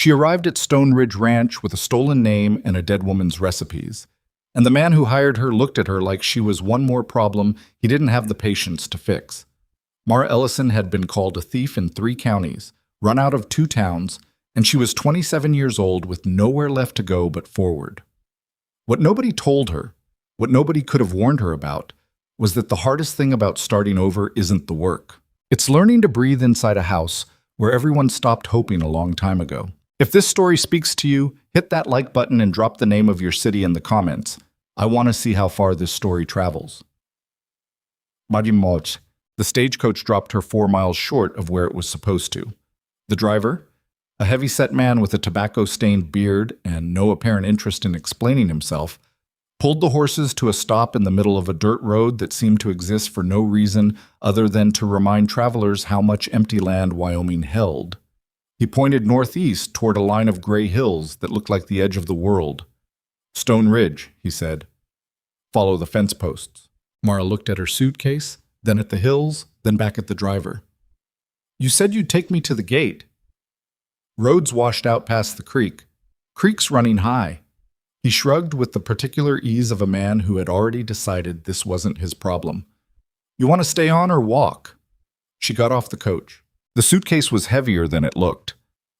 She arrived at Stone Ridge Ranch with a stolen name and a dead woman's recipes. And the man who hired her looked at her like she was one more problem he didn't have the patience to fix. Mara Ellison had been called a thief in 3 counties, run out of 2 towns, and she was 27 years old with nowhere left to go but forward. What nobody told her, what nobody could have warned her about, was that the hardest thing about starting over isn't the work. It's learning to breathe inside a house where everyone stopped hoping a long time ago. If this story speaks to you, hit that like button and drop the name of your city in the comments. I want to see how far this story travels. Majimoj. The stagecoach dropped her 4 miles short of where it was supposed to. The driver, a heavy-set man with a tobacco-stained beard and no apparent interest in explaining himself, pulled the horses to a stop in the middle of a dirt road that seemed to exist for no reason other than to remind travelers how much empty land Wyoming held. He pointed northeast toward a line of gray hills that looked like the edge of the world. "Stone Ridge," he said. "Follow the fence posts." Mara looked at her suitcase, then at the hills, then back at the driver. "You said you'd take me to the gate." Roads washed out past the creek. Creek's running high. He shrugged with the particular ease of a man who had already decided this wasn't his problem. "You want to stay on or walk?" She got off the coach. The suitcase was heavier than it looked.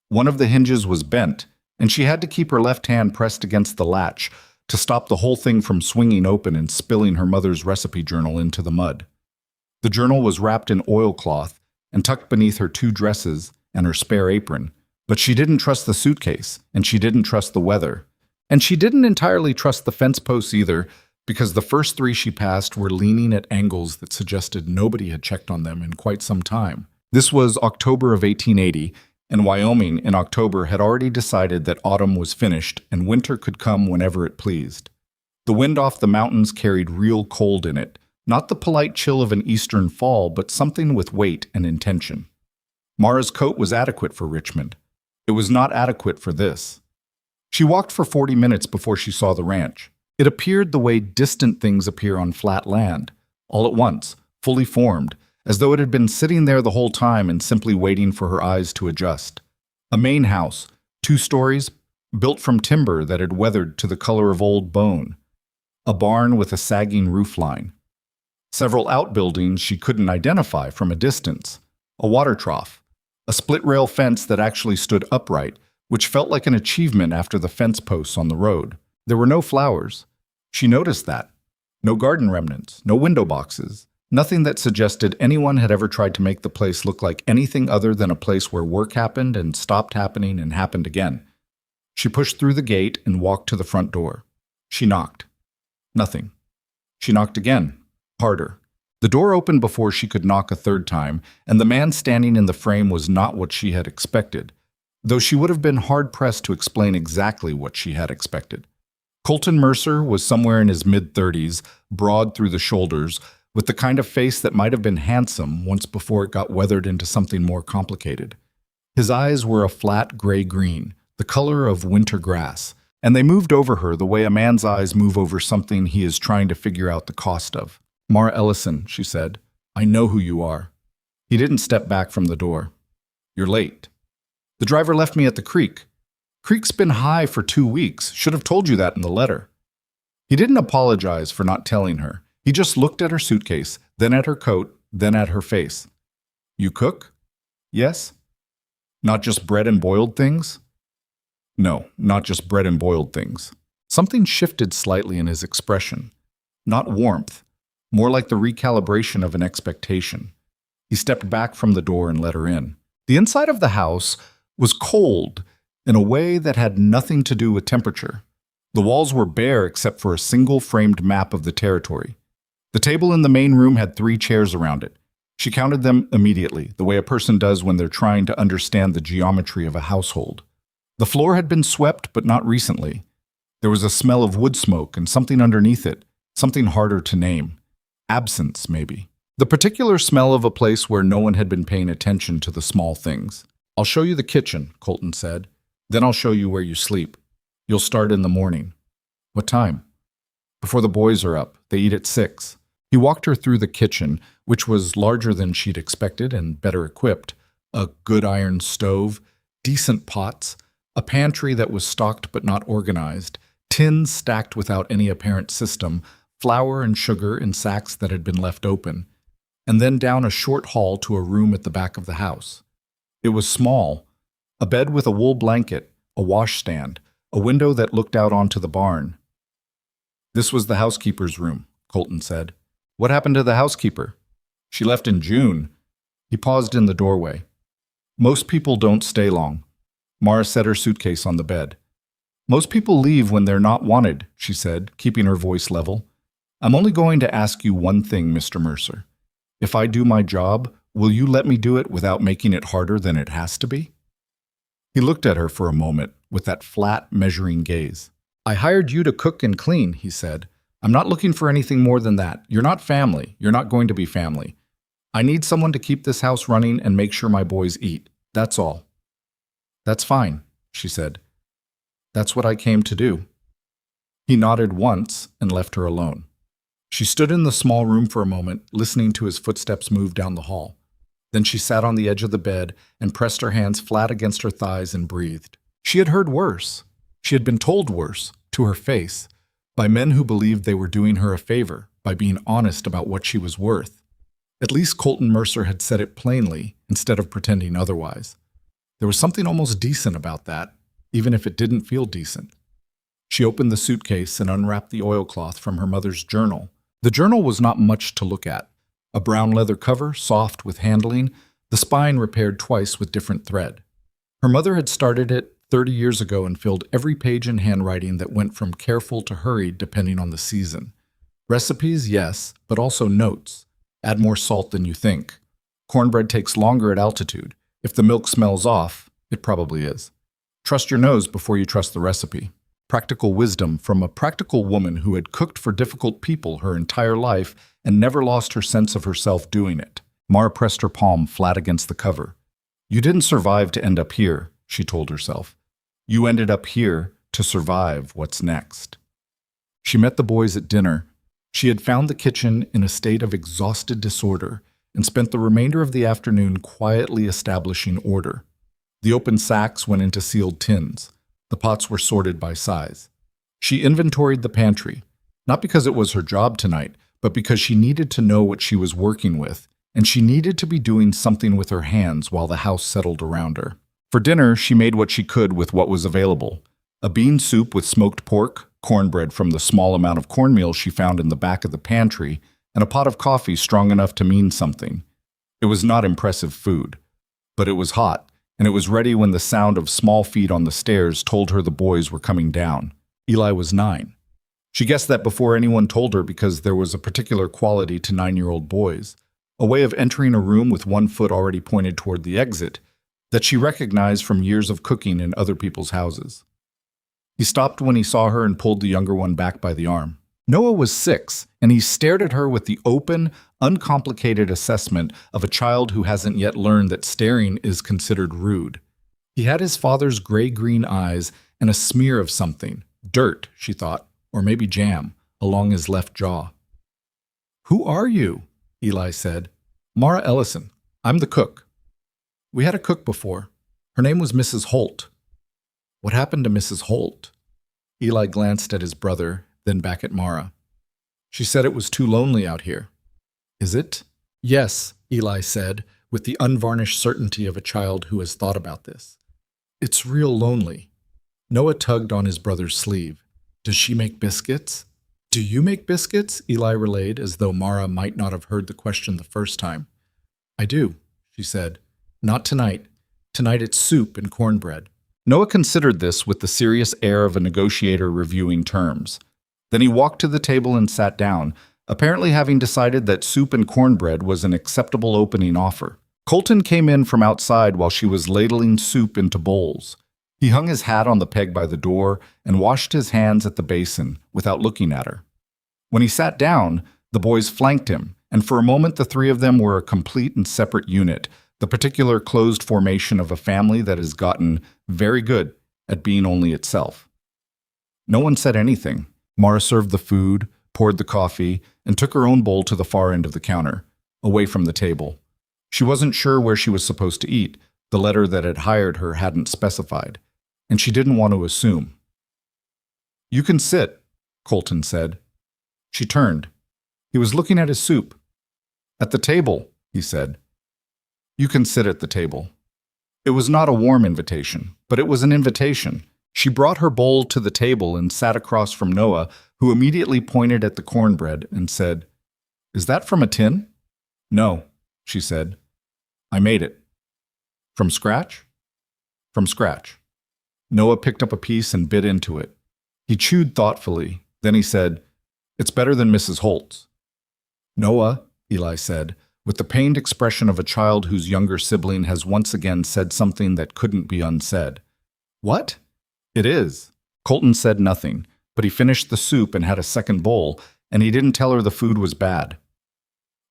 One of the hinges was bent, and she had to keep her left hand pressed against the latch to stop the whole thing from swinging open and spilling her mother's recipe journal into the mud. The journal was wrapped in oilcloth and tucked beneath her 2 dresses and her spare apron, but she didn't trust the suitcase, and she didn't trust the weather. And she didn't entirely trust the fence posts either, because the first 3 she passed were leaning at angles that suggested nobody had checked on them in quite some time. This was October of 1880, and Wyoming in October had already decided that autumn was finished and winter could come whenever it pleased. The wind off the mountains carried real cold in it, not the polite chill of an eastern fall, but something with weight and intention. Mara's coat was adequate for Richmond. It was not adequate for this. She walked for 40 minutes before she saw the ranch. It appeared the way distant things appear on flat land, all at once, fully formed, as though it had been sitting there the whole time and simply waiting for her eyes to adjust. A main house, 2 stories, built from timber that had weathered to the color of old bone. A barn with a sagging roofline. Several outbuildings she couldn't identify from a distance. A water trough. A split-rail fence that actually stood upright, which felt like an achievement after the fence posts on the road. There were no flowers. She noticed that. No garden remnants, no window boxes. Nothing that suggested anyone had ever tried to make the place look like anything other than a place where work happened and stopped happening and happened again. She pushed through the gate and walked to the front door. She knocked. Nothing. She knocked again, harder. The door opened before she could knock a 3rd time, and the man standing in the frame was not what she had expected, though she would have been hard-pressed to explain exactly what she had expected. Colton Mercer was somewhere in his mid-30s, broad through the shoulders, with the kind of face that might have been handsome once before it got weathered into something more complicated. His eyes were a flat gray-green, the color of winter grass, and they moved over her the way a man's eyes move over something he is trying to figure out the cost of. "Mara Ellison," she said, "I know who you are." He didn't step back from the door. "You're late." "The driver left me at the creek." "Creek's been high for 2 weeks. Should have told you that in the letter." He didn't apologize for not telling her. He just looked at her suitcase, then at her coat, then at her face. "You cook?" "Yes." "Not just bread and boiled things?" "No, not just bread and boiled things." Something shifted slightly in his expression. Not warmth, more like the recalibration of an expectation. He stepped back from the door and let her in. The inside of the house was cold in a way that had nothing to do with temperature. The walls were bare except for a single framed map of the territory. The table in the main room had 3 chairs around it. She counted them immediately, the way a person does when they're trying to understand the geometry of a household. The floor had been swept, but not recently. There was a smell of wood smoke and something underneath it, something harder to name. Absence, maybe. The particular smell of a place where no one had been paying attention to the small things. "I'll show you the kitchen," Colton said. "Then I'll show you where you sleep. You'll start in the morning." "What time?" "Before the boys are up. They eat at 6. He walked her through the kitchen, which was larger than she'd expected and better equipped. A good iron stove, decent pots, A pantry that was stocked but not organized, tins stacked without any apparent system, flour and sugar in sacks that had been left open, and then down a short hall to a room at the back of the house. It was small, a bed with a wool blanket, a washstand, a window that looked out onto the barn. "This was the housekeeper's room," Colton said. "What happened to the housekeeper?" "She left in June." He paused in the doorway. "Most people don't stay long." Mara set her suitcase on the bed. "Most people leave when they're not wanted," she said, keeping her voice level. "I'm only going to ask you one thing, Mr. Mercer. If I do my job, will you let me do it without making it harder than it has to be?" He looked at her for a moment with that flat, measuring gaze. "I hired you to cook and clean," he said. "I'm not looking for anything more than that. You're not family. You're not going to be family. I need someone to keep this house running and make sure my boys eat. That's all." "That's fine," she said. "That's what I came to do." He nodded once and left her alone. She stood in the small room for a moment, listening to his footsteps move down the hall. Then she sat on the edge of the bed and pressed her hands flat against her thighs and breathed. She had heard worse. She had been told worse, to her face, by men who believed they were doing her a favor by being honest about what she was worth. At least Colton Mercer had said it plainly instead of pretending otherwise. There was something almost decent about that, even if it didn't feel decent. She opened the suitcase and unwrapped the oilcloth from her mother's journal. The journal was not much to look at. A brown leather cover, soft with handling, the spine repaired twice with different thread. Her mother had started it 30 years ago and filled every page in handwriting that went from careful to hurried depending on the season. Recipes, yes, but also notes. Add more salt than you think. Cornbread takes longer at altitude. If the milk smells off, it probably is. Trust your nose before you trust the recipe. Practical wisdom from a practical woman who had cooked for difficult people her entire life and never lost her sense of herself doing it. Mara pressed her palm flat against the cover. "You didn't survive to end up here," she told herself. "You ended up here to survive what's next." She met the boys at dinner. She had found the kitchen in a state of exhausted disorder and spent the remainder of the afternoon quietly establishing order. The open sacks went into sealed tins. The pots were sorted by size. She inventoried the pantry, not because it was her job tonight, but because she needed to know what she was working with, and she needed to be doing something with her hands while the house settled around her. For dinner, she made what she could with what was available. A bean soup with smoked pork, cornbread from the small amount of cornmeal she found in the back of the pantry, and a pot of coffee strong enough to mean something. It was not impressive food, but it was hot, and it was ready when the sound of small feet on the stairs told her the boys were coming down. Eli was 9. She guessed that before anyone told her because there was a particular quality to 9-year-old boys, a way of entering a room with one foot already pointed toward the exit, that she recognized from years of cooking in other people's houses. He stopped when he saw her and pulled the younger one back by the arm. Noah was 6, and he stared at her with the open, uncomplicated assessment of a child who hasn't yet learned that staring is considered rude. He had his father's gray-green eyes and a smear of something, dirt, she thought, or maybe jam, along his left jaw. "Who are you?" Eli said. "Mara Ellison. I'm the cook." "We had a cook before. Her name was Mrs. Holt." "What happened to Mrs. Holt?" Eli glanced at his brother, then back at Mara. "She said it was too lonely out here." "Is it?" "Yes," Eli said, with the unvarnished certainty of a child who has thought about this. "It's real lonely." Noah tugged on his brother's sleeve. "Does she make biscuits?" "Do you make biscuits?" Eli relayed, as though Mara might not have heard the question the first time. "I do," she said. "Not tonight. Tonight it's soup and cornbread." Noah considered this with the serious air of a negotiator reviewing terms. Then he walked to the table and sat down, apparently having decided that soup and cornbread was an acceptable opening offer. Colton came in from outside while she was ladling soup into bowls. He hung his hat on the peg by the door and washed his hands at the basin without looking at her. When he sat down, the boys flanked him, and for a moment the three of them were a complete and separate unit, the particular closed formation of a family that has gotten very good at being only itself. No one said anything. Mara served the food, poured the coffee, and took her own bowl to the far end of the counter, away from the table. She wasn't sure where she was supposed to eat. The letter that had hired her hadn't specified. and she didn't want to assume. "You can sit," Colton said. She turned. He was looking at his soup. "At the table," he said. "You can sit at the table." It was not a warm invitation, but it was an invitation. She brought her bowl to the table and sat across from Noah, who immediately pointed at the cornbread and said, "Is that from a tin?" "No," she said. "I made it." "From scratch?" "From scratch." Noah picked up a piece and bit into it. He chewed thoughtfully. Then he said, "It's better than Mrs. Holt's." "Noah," Eli said, with the pained expression of a child whose younger sibling has once again said something that couldn't be unsaid. "What?" "It is." Colton said nothing, but he finished the soup and had a second bowl, and he didn't tell her the food was bad.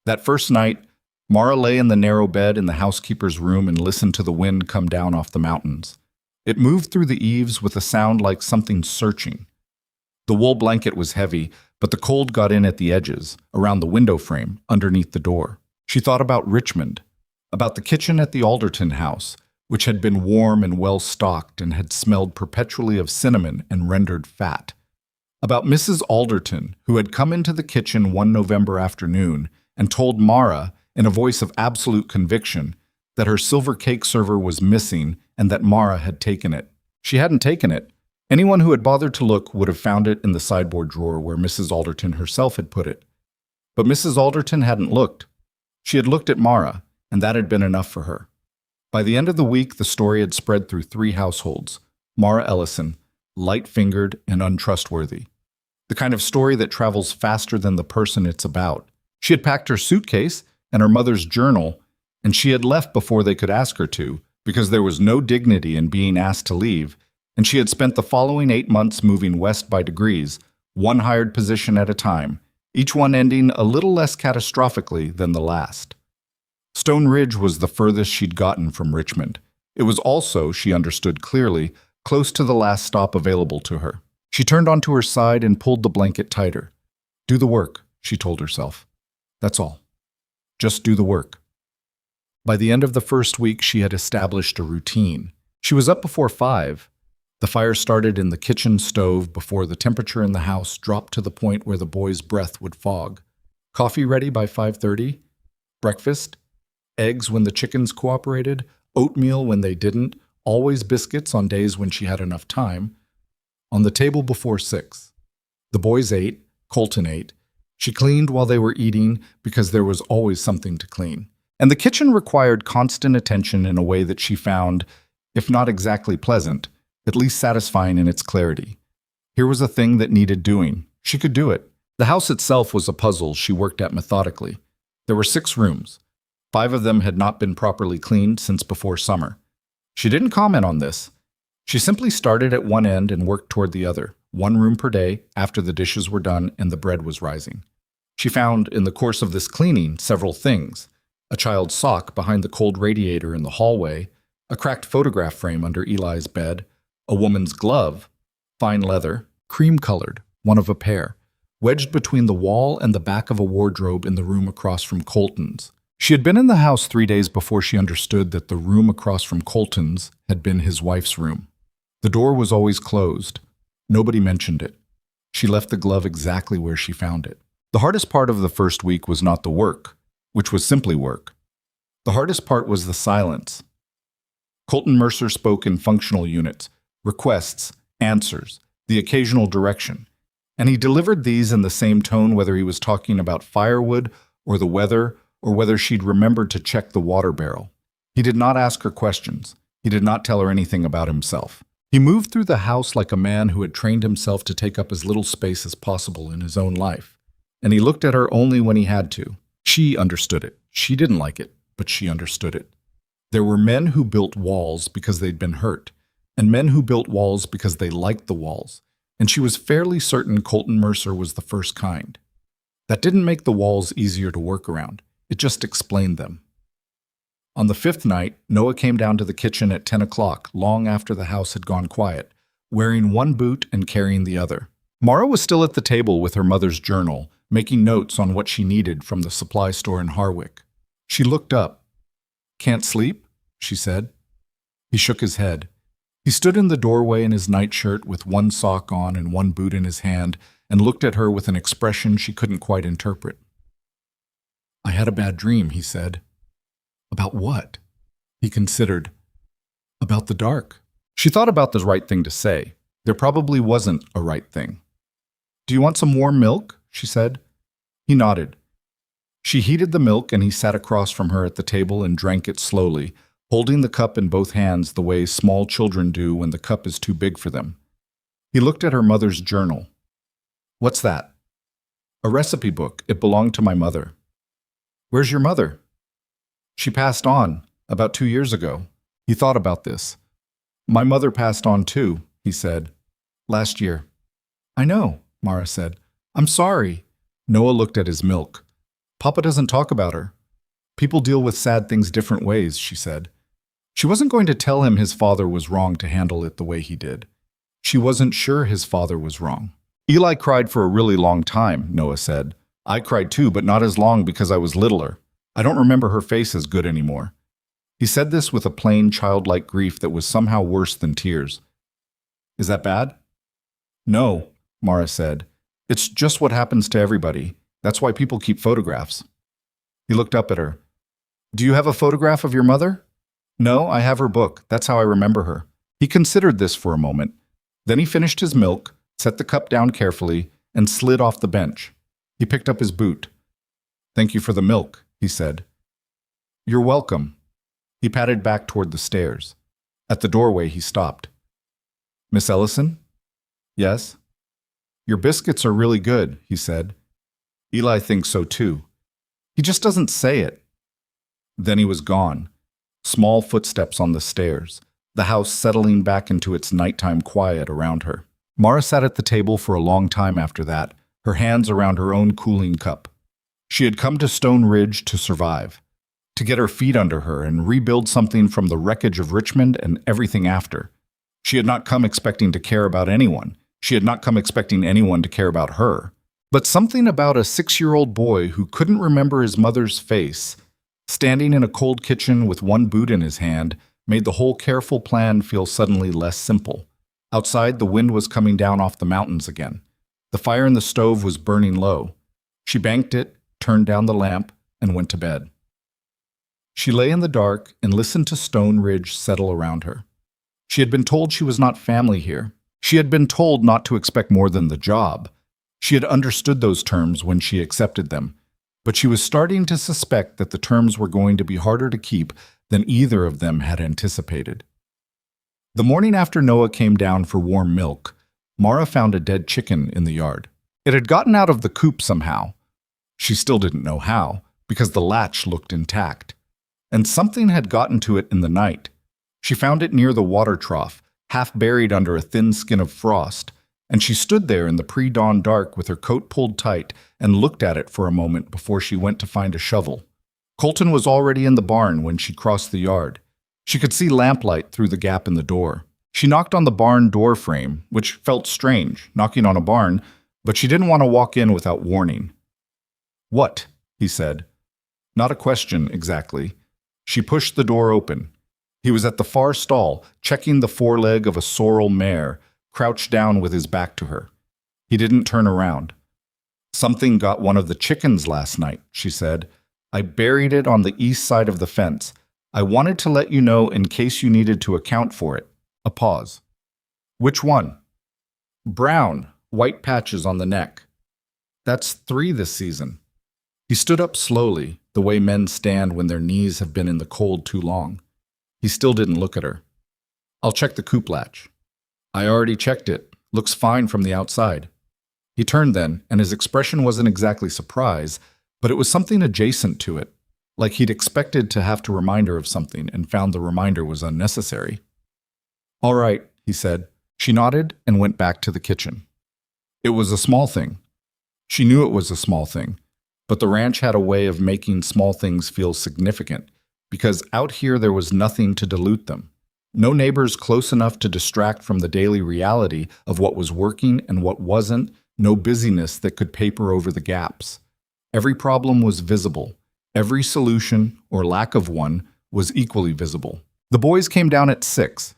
That first night, Mara lay in the narrow bed in the housekeeper's room and listened to the wind come down off the mountains. It moved through the eaves with a sound like something searching. The wool blanket was heavy, but the cold got in at the edges, around the window frame, underneath the door. She thought about Richmond, about the kitchen at the Alderton house, which had been warm and well stocked and had smelled perpetually of cinnamon and rendered fat. About Mrs. Alderton, who had come into the kitchen one November afternoon and told Mara, in a voice of absolute conviction, that her silver cake server was missing and that Mara had taken it. She hadn't taken it. Anyone who had bothered to look would have found it in the sideboard drawer where Mrs. Alderton herself had put it. But Mrs. Alderton hadn't looked. She had looked at Mara, and that had been enough for her. By the end of the week, the story had spread through 3 households. Mara Ellison, light-fingered and untrustworthy. The kind of story that travels faster than the person it's about. She had packed her suitcase and her mother's journal, and she had left before they could ask her to, because there was no dignity in being asked to leave, and she had spent the following 8 months moving west by degrees, one hired position at a time, each one ending a little less catastrophically than the last. Stone Ridge was the furthest she'd gotten from Richmond. It was also, she understood clearly, close to the last stop available to her. She turned onto her side and pulled the blanket tighter. "Do the work," she told herself. "That's all. Just do the work." By the end of the first week, she had established a routine. She was up before 5. The fire started in the kitchen stove before the temperature in the house dropped to the point where the boy's breath would fog. Coffee ready by 5:30. Breakfast. Eggs when the chickens cooperated. Oatmeal when they didn't. Always biscuits on days when she had enough time. On the table before 6. The boys ate. Colton ate. She cleaned while they were eating because there was always something to clean. And the kitchen required constant attention in a way that she found, if not exactly pleasant, at least satisfying in its clarity. Here was a thing that needed doing. She could do it. The house itself was a puzzle she worked at methodically. There were 6 rooms. 5 of them had not been properly cleaned since before summer. She didn't comment on this. She simply started at one end and worked toward the other, 1 room per day after the dishes were done and the bread was rising. She found, in the course of this cleaning, several things: a child's sock behind the cold radiator in the hallway, a cracked photograph frame under Eli's bed, a woman's glove, fine leather, cream-colored, one of a pair, wedged between the wall and the back of a wardrobe in the room across from Colton's. She had been in the house 3 days before she understood that the room across from Colton's had been his wife's room. The door was always closed. Nobody mentioned it. She left the glove exactly where she found it. The hardest part of the first week was not the work, which was simply work. The hardest part was the silence. Colton Mercer spoke in functional units, requests, answers, the occasional direction, and he delivered these in the same tone whether he was talking about firewood or the weather or whether she'd remembered to check the water barrel. He did not ask her questions. He did not tell her anything about himself. He moved through the house like a man who had trained himself to take up as little space as possible in his own life, and he looked at her only when he had to. She understood it. She didn't like it, but she understood it. There were men who built walls because they'd been hurt, and men who built walls because they liked the walls, and she was fairly certain Colton Mercer was the first kind. That didn't make the walls easier to work around. It just explained them. On the 5th night, Noah came down to the kitchen at 10 o'clock, long after the house had gone quiet, wearing one boot and carrying the other. Mara was still at the table with her mother's journal, making notes on what she needed from the supply store in Harwick. She looked up. "Can't sleep?" she said. He shook his head. He stood in the doorway in his nightshirt with one sock on and one boot in his hand and looked at her with an expression she couldn't quite interpret. "I had a bad dream," he said. "About what?" He considered. "About the dark." She thought about the right thing to say. There probably wasn't a right thing. "Do you want some warm milk?" she said. He nodded. She heated the milk and he sat across from her at the table and drank it slowly, holding the cup in both hands the way small children do when the cup is too big for them. He looked at her mother's journal. "What's that?" "A recipe book. It belonged to my mother." "Where's your mother?" "She passed on, about 2 years ago." He thought about this. "My mother passed on too," he said. "Last year." "I know," Mara said. "I'm sorry." Noah looked at his milk. "Papa doesn't talk about her." "People deal with sad things different ways," she said. She wasn't going to tell him his father was wrong to handle it the way he did. She wasn't sure his father was wrong. "Eli cried for a really long time," Noah said. "I cried too, but not as long because I was littler. I don't remember her face as good anymore." He said this with a plain, childlike grief that was somehow worse than tears. "Is that bad?" "No," Mara said. "It's just what happens to everybody. That's why people keep photographs." He looked up at her. "Do you have a photograph of your mother?" "No, I have her book. That's how I remember her." He considered this for a moment. Then he finished his milk, set the cup down carefully, and slid off the bench. He picked up his boot. "Thank you for the milk," he said. "You're welcome." He padded back toward the stairs. At the doorway, he stopped. "Miss Ellison?" "Yes?" "Your biscuits are really good," he said. "Eli thinks so too. He just doesn't say it." Then he was gone. Small footsteps on the stairs, the house settling back into its nighttime quiet around her. Mara sat at the table for a long time after that, her hands around her own cooling cup. She had come to Stone Ridge to survive, to get her feet under her and rebuild something from the wreckage of Richmond and everything after. She had not come expecting to care about anyone. She had not come expecting anyone to care about her. But something about a 6-year-old boy who couldn't remember his mother's face, standing in a cold kitchen with one boot in his hand, made the whole careful plan feel suddenly less simple. Outside, the wind was coming down off the mountains again. The fire in the stove was burning low. She banked it, turned down the lamp, and went to bed. She lay in the dark and listened to Stone Ridge settle around her. She had been told she was not family here. She had been told not to expect more than the job. She had understood those terms when she accepted them, but she was starting to suspect that the terms were going to be harder to keep than either of them had anticipated. The morning after Noah came down for warm milk, Mara found a dead chicken in the yard. It had gotten out of the coop somehow. She still didn't know how, because the latch looked intact. And something had gotten to it in the night. She found it near the water trough, half buried under a thin skin of frost, and she stood there in the pre-dawn dark with her coat pulled tight and looked at it for a moment before she went to find a shovel. Colton was already in the barn when she crossed the yard. She could see lamplight through the gap in the door. She knocked on the barn door frame, which felt strange, knocking on a barn, but she didn't want to walk in without warning. "What?" he said. Not a question, exactly. She pushed the door open. He was at the far stall, checking the foreleg of a sorrel mare, crouched down with his back to her. He didn't turn around. "Something got one of the chickens last night," she said. "I buried it on the east side of the fence. I wanted to let you know in case you needed to account for it." A pause. "Which one?" "Brown, white patches on the neck." "That's 3 this season." He stood up slowly, the way men stand when their knees have been in the cold too long. He still didn't look at her. "I'll check the coop latch." "I already checked it. Looks fine from the outside." He turned then, and his expression wasn't exactly surprise, but it was something adjacent to it, like he'd expected to have to remind her of something and found the reminder was unnecessary. "All right," he said. She nodded and went back to the kitchen. It was a small thing. She knew it was a small thing, but the ranch had a way of making small things feel significant, because out here there was nothing to dilute them. No neighbors close enough to distract from the daily reality of what was working and what wasn't, no busyness that could paper over the gaps. Every problem was visible. Every solution, or lack of one, was equally visible. The boys came down at 6.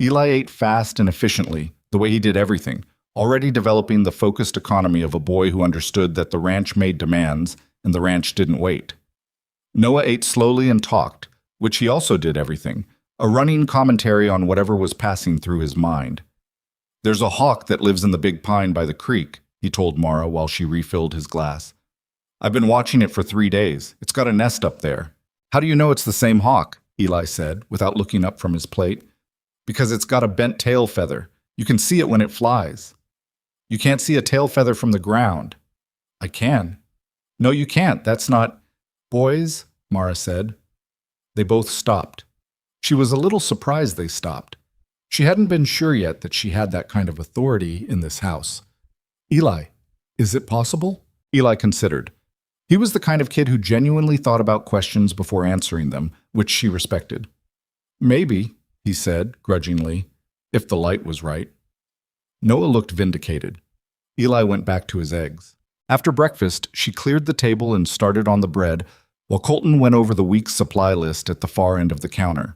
Eli ate fast and efficiently, the way he did everything, already developing the focused economy of a boy who understood that the ranch made demands and the ranch didn't wait. Noah ate slowly and talked, which he also did everything, a running commentary on whatever was passing through his mind. "There's a hawk that lives in the big pine by the creek," he told Mara while she refilled his glass. "I've been watching it for 3 days. It's got a nest up there." "How do you know it's the same hawk?" Eli said, without looking up from his plate. "Because it's got a bent tail feather. You can see it when it flies." "You can't see a tail feather from the ground." "I can." "No, you can't. That's not—" "Boys," Mara said. They both stopped. She was a little surprised they stopped. She hadn't been sure yet that she had that kind of authority in this house. "Eli, is it possible?" Eli considered. He was the kind of kid who genuinely thought about questions before answering them, which she respected. "Maybe," he said, grudgingly, "if the light was right." Noah looked vindicated. Eli went back to his eggs. After breakfast, she cleared the table and started on the bread, while Colton went over the week's supply list at the far end of the counter.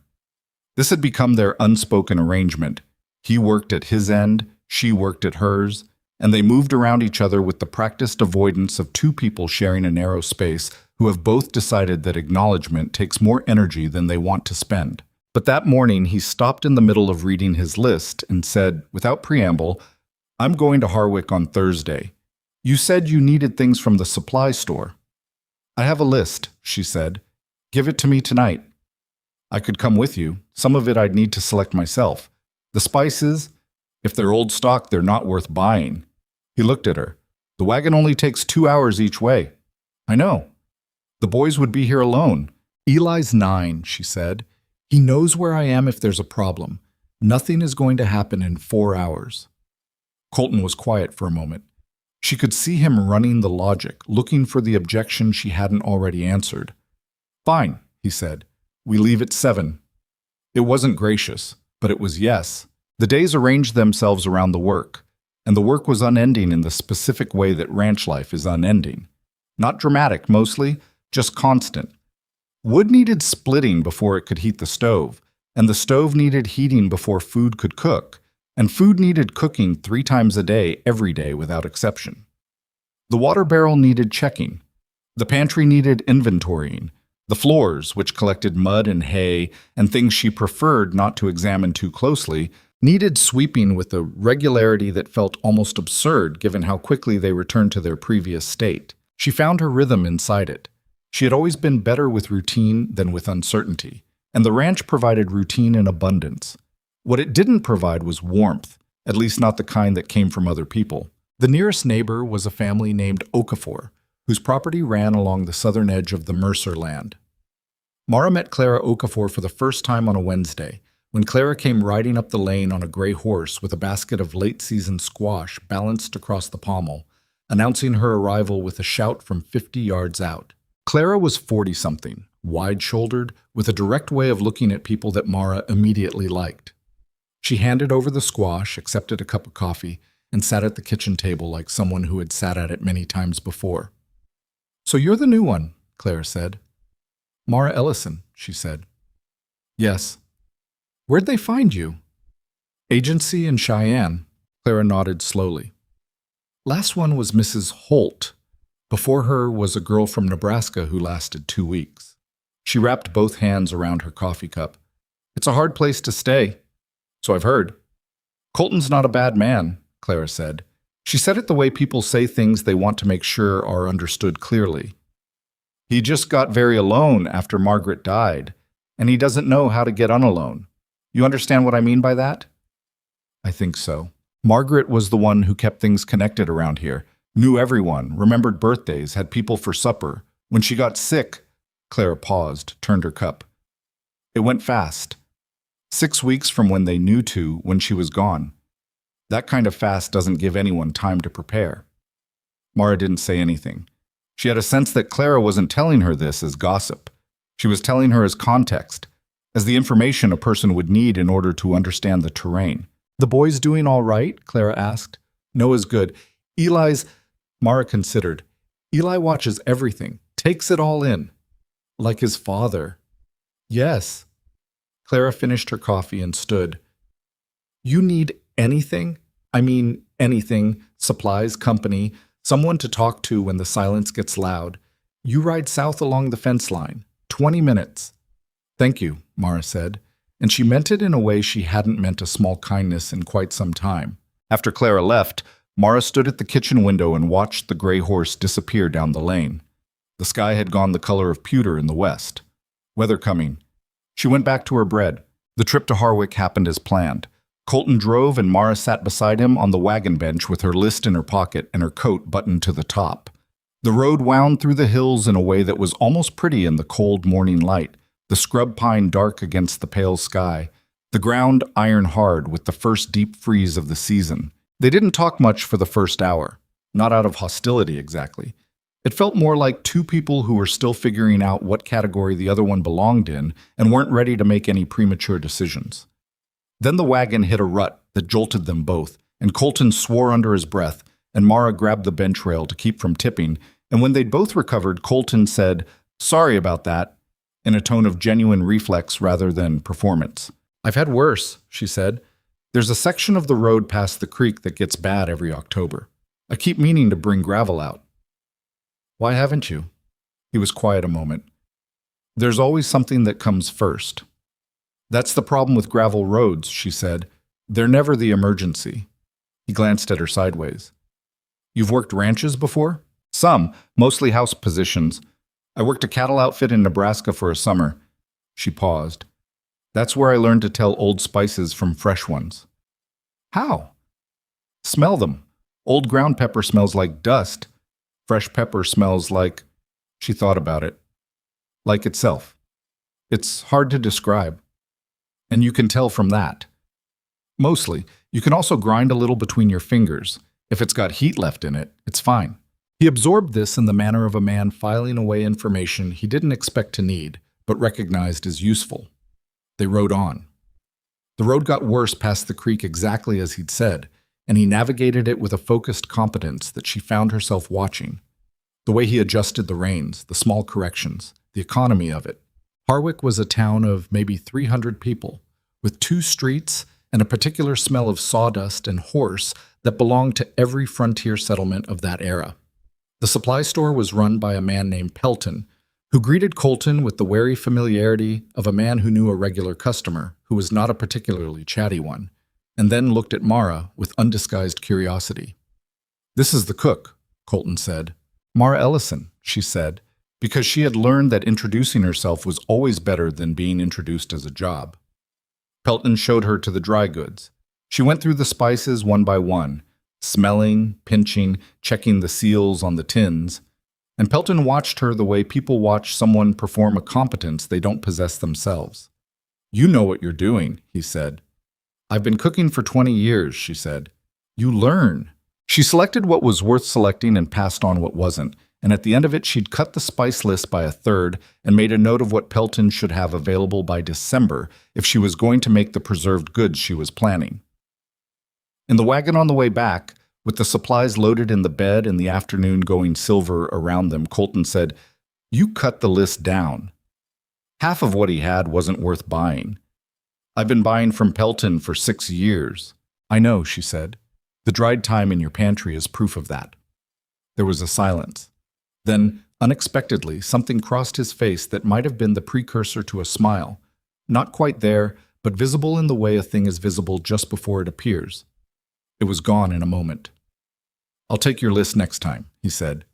This had become their unspoken arrangement. He worked at his end, she worked at hers, and they moved around each other with the practiced avoidance of two people sharing a narrow space who have both decided that acknowledgement takes more energy than they want to spend. But that morning, he stopped in the middle of reading his list and said, without preamble, "I'm going to Harwick on Thursday. You said you needed things from the supply store." "I have a list," she said. "Give it to me tonight." "I could come with you. Some of it I'd need to select myself. The spices, if they're old stock, they're not worth buying." He looked at her. "The wagon only takes 2 hours each way." "I know." "The boys would be here alone." "Eli's 9, she said. "He knows where I am if there's a problem. Nothing is going to happen in 4 hours. Colton was quiet for a moment. She could see him running the logic, looking for the objection she hadn't already answered. "Fine," he said. "We leave at 7. It wasn't gracious, but it was yes. The days arranged themselves around the work, and the work was unending in the specific way that ranch life is unending. Not dramatic, mostly, just constant. Wood needed splitting before it could heat the stove, and the stove needed heating before food could cook, and food needed cooking 3 times a day, every day without exception. The water barrel needed checking. The pantry needed inventorying. The floors, which collected mud and hay and things she preferred not to examine too closely, needed sweeping with a regularity that felt almost absurd given how quickly they returned to their previous state. She found her rhythm inside it. She had always been better with routine than with uncertainty, and the ranch provided routine in abundance. What it didn't provide was warmth, at least not the kind that came from other people. The nearest neighbor was a family named Okafor, whose property ran along the southern edge of the Mercer land. Mara met Clara Okafor for the first time on a Wednesday, when Clara came riding up the lane on a gray horse with a basket of late-season squash balanced across the pommel, announcing her arrival with a shout from 50 yards out. Clara was 40-something, wide-shouldered, with a direct way of looking at people that Mara immediately liked. She handed over the squash, accepted a cup of coffee, and sat at the kitchen table like someone who had sat at it many times before. "So you're the new one," Clara said. "Mara Ellison," she said. "Yes." "Where'd they find you?" "Agency in Cheyenne." Clara nodded slowly. "Last one was Mrs. Holt. Before her was a girl from Nebraska who lasted 2 weeks." She wrapped both hands around her coffee cup. "It's a hard place to stay." "So I've heard." "Colton's not a bad man," Clara said. She said it the way people say things they want to make sure are understood clearly. "He just got very alone after Margaret died, and he doesn't know how to get unalone. You understand what I mean by that?" "I think so. Margaret was the one who kept things connected around here, knew everyone, remembered birthdays, had people for supper. When she got sick," Clara paused, turned her cup. "It went fast. 6 weeks from when they knew to when she was gone. That kind of fast doesn't give anyone time to prepare." Mara didn't say anything. She had a sense that Clara wasn't telling her this as gossip. She was telling her as context, as the information a person would need in order to understand the terrain. "The boys doing all right?" Clara asked. "Noah's good. Eli's—" Mara considered. "Eli watches everything, takes it all in. Like his father." "Yes." Clara finished her coffee and stood. You need anything? I mean, anything. Supplies, company, someone to talk to when the silence gets loud. You ride south along the fence line. 20 minutes. Thank you, Mara said, and she meant it in a way she hadn't meant a small kindness in quite some time. After Clara left, Mara stood at the kitchen window and watched the gray horse disappear down the lane. The sky had gone the color of pewter in the west. Weather coming. She went back to her bread. The trip to Harwick happened as planned. Colton drove and Mara sat beside him on the wagon bench with her list in her pocket and her coat buttoned to the top. The road wound through the hills in a way that was almost pretty in the cold morning light, the scrub pine dark against the pale sky, the ground iron hard with the first deep freeze of the season. They didn't talk much for the first hour, not out of hostility exactly. It felt more like two people who were still figuring out what category the other one belonged in and weren't ready to make any premature decisions. Then the wagon hit a rut that jolted them both, and Colton swore under his breath, and Mara grabbed the bench rail to keep from tipping, and when they'd both recovered, Colton said, "Sorry about that," in a tone of genuine reflex rather than performance. "I've had worse," she said. "There's a section of the road past the creek that gets bad every October. I keep meaning to bring gravel out." "Why haven't you?" He was quiet a moment. "There's always something that comes first." "That's the problem with gravel roads," she said. "They're never the emergency." He glanced at her sideways. "You've worked ranches before?" "Some, mostly house positions. I worked a cattle outfit in Nebraska for a summer." She paused. "That's where I learned to tell old spices from fresh ones." "How?" "Smell them. Old ground pepper smells like dust. Fresh pepper smells like—" She thought about it. "Like itself. It's hard to describe. And you can tell from that. Mostly. You can also grind a little between your fingers. If it's got heat left in it, it's fine." He absorbed this in the manner of a man filing away information he didn't expect to need, but recognized as useful. They rode on. The road got worse past the creek exactly as he'd said, and he navigated it with a focused competence that she found herself watching. The way he adjusted the reins, the small corrections, the economy of it. Harwick was a town of maybe 300 people, with 2 streets and a particular smell of sawdust and horse that belonged to every frontier settlement of that era. The supply store was run by a man named Pelton, who greeted Colton with the wary familiarity of a man who knew a regular customer, who was not a particularly chatty one, and then looked at Mara with undisguised curiosity. "This is the cook," Colton said. "Mara Ellison," she said, because she had learned that introducing herself was always better than being introduced as a job. Pelton showed her to the dry goods. She went through the spices one by one, smelling, pinching, checking the seals on the tins, and Pelton watched her the way people watch someone perform a competence they don't possess themselves. "You know what you're doing," he said. "I've been cooking for 20 years, she said. "You learn." She selected what was worth selecting and passed on what wasn't, and at the end of it she'd cut the spice list by a third and made a note of what Pelton should have available by December if she was going to make the preserved goods she was planning. In the wagon on the way back, with the supplies loaded in the bed and the afternoon going silver around them, Colton said, "You cut the list down. Half of what he had wasn't worth buying. I've been buying from Pelton for 6 years. "I know," she said. "The dried thyme in your pantry is proof of that." There was a silence. Then, unexpectedly, something crossed his face that might have been the precursor to a smile. Not quite there, but visible in the way a thing is visible just before it appears. It was gone in a moment. "I'll take your list next time," he said.